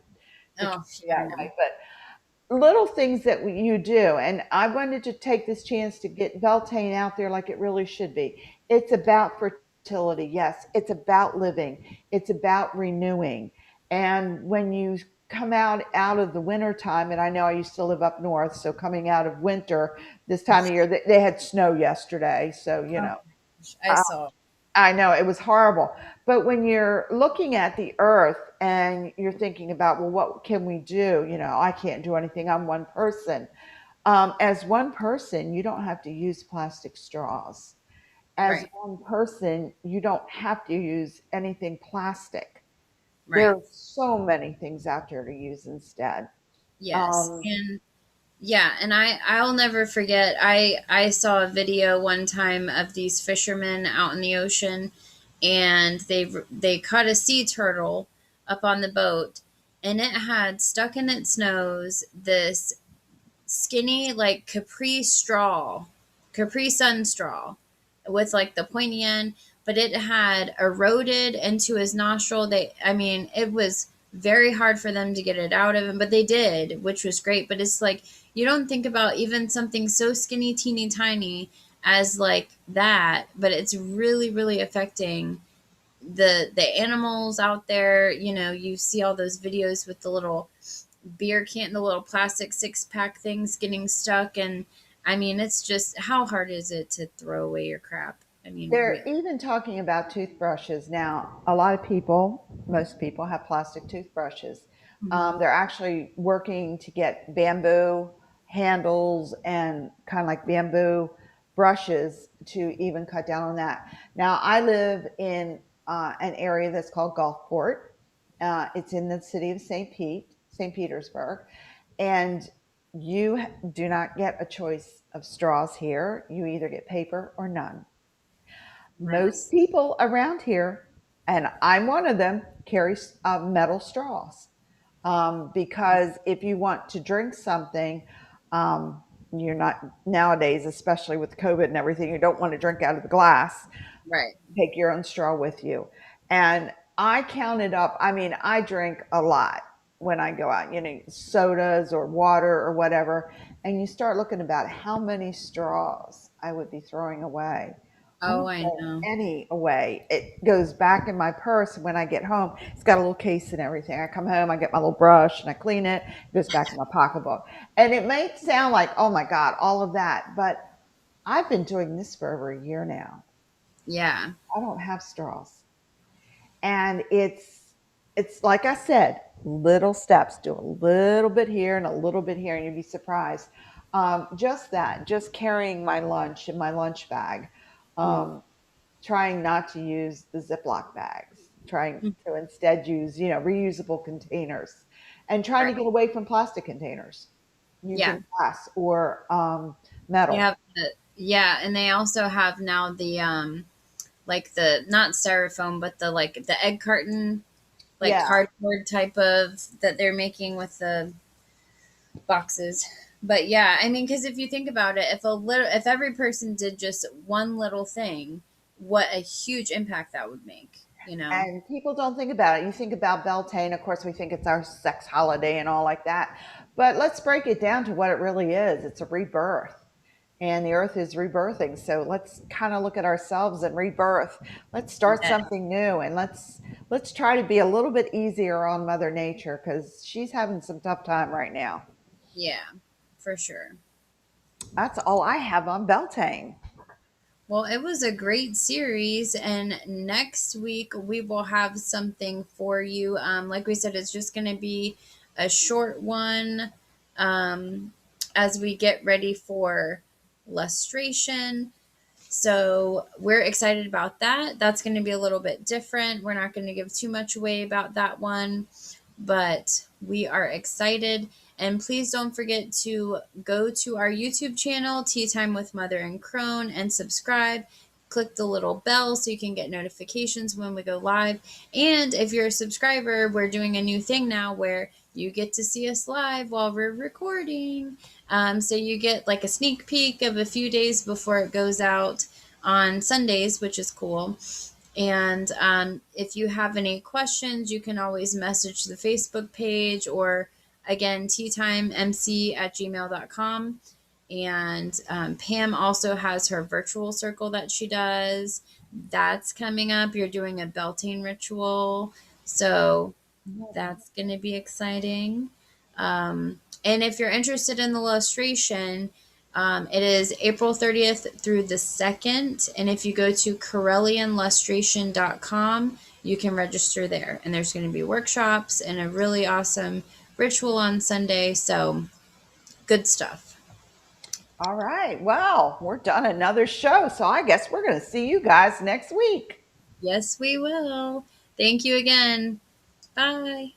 A: treat
B: Oh,
A: you
B: I
A: that
B: know.
A: way? But little things that you do, and I wanted to take this chance to get Beltane out there like it really should be. It's about fertility, yes. It's about living. It's about renewing. And when you come out of the winter time, and I know I used to live up north, so coming out of winter this time of year, they had snow yesterday, so
B: Oh, gosh, I
A: uh,
B: saw.
A: I know it was horrible. But when you're looking at the earth and you're thinking about, well, what can we do? I can't do anything. I'm one person. As one person, you don't have to use plastic straws. As
B: Right.
A: one person, you don't have to use anything plastic. There
B: Right.
A: are so many things out there to use instead.
B: Yes.
A: Um,
B: And yeah, and I'll never forget. I saw a video one time of these fishermen out in the ocean, and they caught a sea turtle up on the boat, and it had stuck in its nose this skinny like Capri Sun straw with like the pointy end, but it had eroded into his nostril. I mean, it was very hard for them to get it out of him, but they did, which was great. But it's like you don't think about even something so skinny, teeny tiny as like that, but it's really, really affecting the animals out there. You see all those videos with the little beer can, the little plastic 6-pack things getting stuck. And I mean, it's just how hard is it to throw away your crap? I mean,
A: They're
B: really.
A: even talking about toothbrushes now. A lot of people, most people, have plastic toothbrushes.
B: Hmm.
A: They're actually working to get bamboo handles and kind of like bamboo brushes to even cut down on that. Now, I live in an area that's called Gulfport. It's in the city of St. Petersburg, and you do not get a choice of straws here. You either get paper or none.
B: Really.
A: Most people around here, and I'm one of them, carry metal straws because if you want to drink something, you're not nowadays, especially with COVID and everything, you don't want to drink out of the glass.
B: Right.
A: Take your own straw with you. And I counted up, I mean, I drink a lot when I go out, sodas or water or whatever. And you start looking about how many straws I would be throwing away. I
B: Oh,
A: don't
B: I
A: throw
B: know.
A: any away. It goes back in my purse when I get home. It's got a little case and everything. I come home, I get my little brush and I clean it. It goes back in my pocketbook. And it may sound like, oh my God, all of that. But I've been doing this for over a year now.
B: Yeah.
A: I don't have straws. And it's like I said, little steps. Do a little bit here and a little bit here, and you'd be surprised. Just that, just carrying my lunch in my lunch bag,
B: Mm.
A: um, trying not to use the Ziploc bags, trying to instead use reusable containers, and trying to
B: Right.
A: get away from plastic containers,
B: Yeah.
A: using glass or
B: They
A: metal.
B: have yeah, and they also have now the like the not styrofoam, but the like the egg carton, like
A: Yeah.
B: cardboard type of that they're making with the boxes. But yeah, I mean, because if you think about it, if every person did just one little thing, what a huge impact that would make, you know?
A: And people don't think about it. You think about Beltane, of course, we think it's our sex holiday and all like that. But let's break it down to what it really is. It's a rebirth. And the earth is rebirthing. So let's kind of look at ourselves and rebirth. Let's start
B: Yeah,
A: something new, and let's try to be a little bit easier on Mother Nature because she's having some tough time right now.
B: yeah, for sure.
A: That's all I have on Beltane.
B: Well, it was a great series, and next week we will have something for you. Like we said, it's just going to be a short one as we get ready for lustration. So we're excited about that. That's going to be a little bit different. We're not going to give too much away about that one, but we are excited. And please don't forget to go to our YouTube channel, Tea Time with Mother and Crone, and subscribe. Click the little bell so you can get notifications when we go live. And if you're a subscriber, we're doing a new thing now where you get to see us live while we're recording. So you get like a sneak peek of a few days before it goes out on Sundays, which is cool. And if you have any questions, you can always message the Facebook page or again, teatimemc@gmail.com. And Pam also has her virtual circle that she does. That's coming up. You're doing a Beltane ritual. So that's going to be exciting. And if you're interested in the illustration, it is April 30th through the 2nd. And if you go to corellianlustration.com, you can register there. And there's going to be workshops and a really awesome ritual on Sunday. So good stuff.
A: All right. Well, we're done another show. So I guess we're going to see you guys next week.
B: Yes, we will. Thank you again. Bye.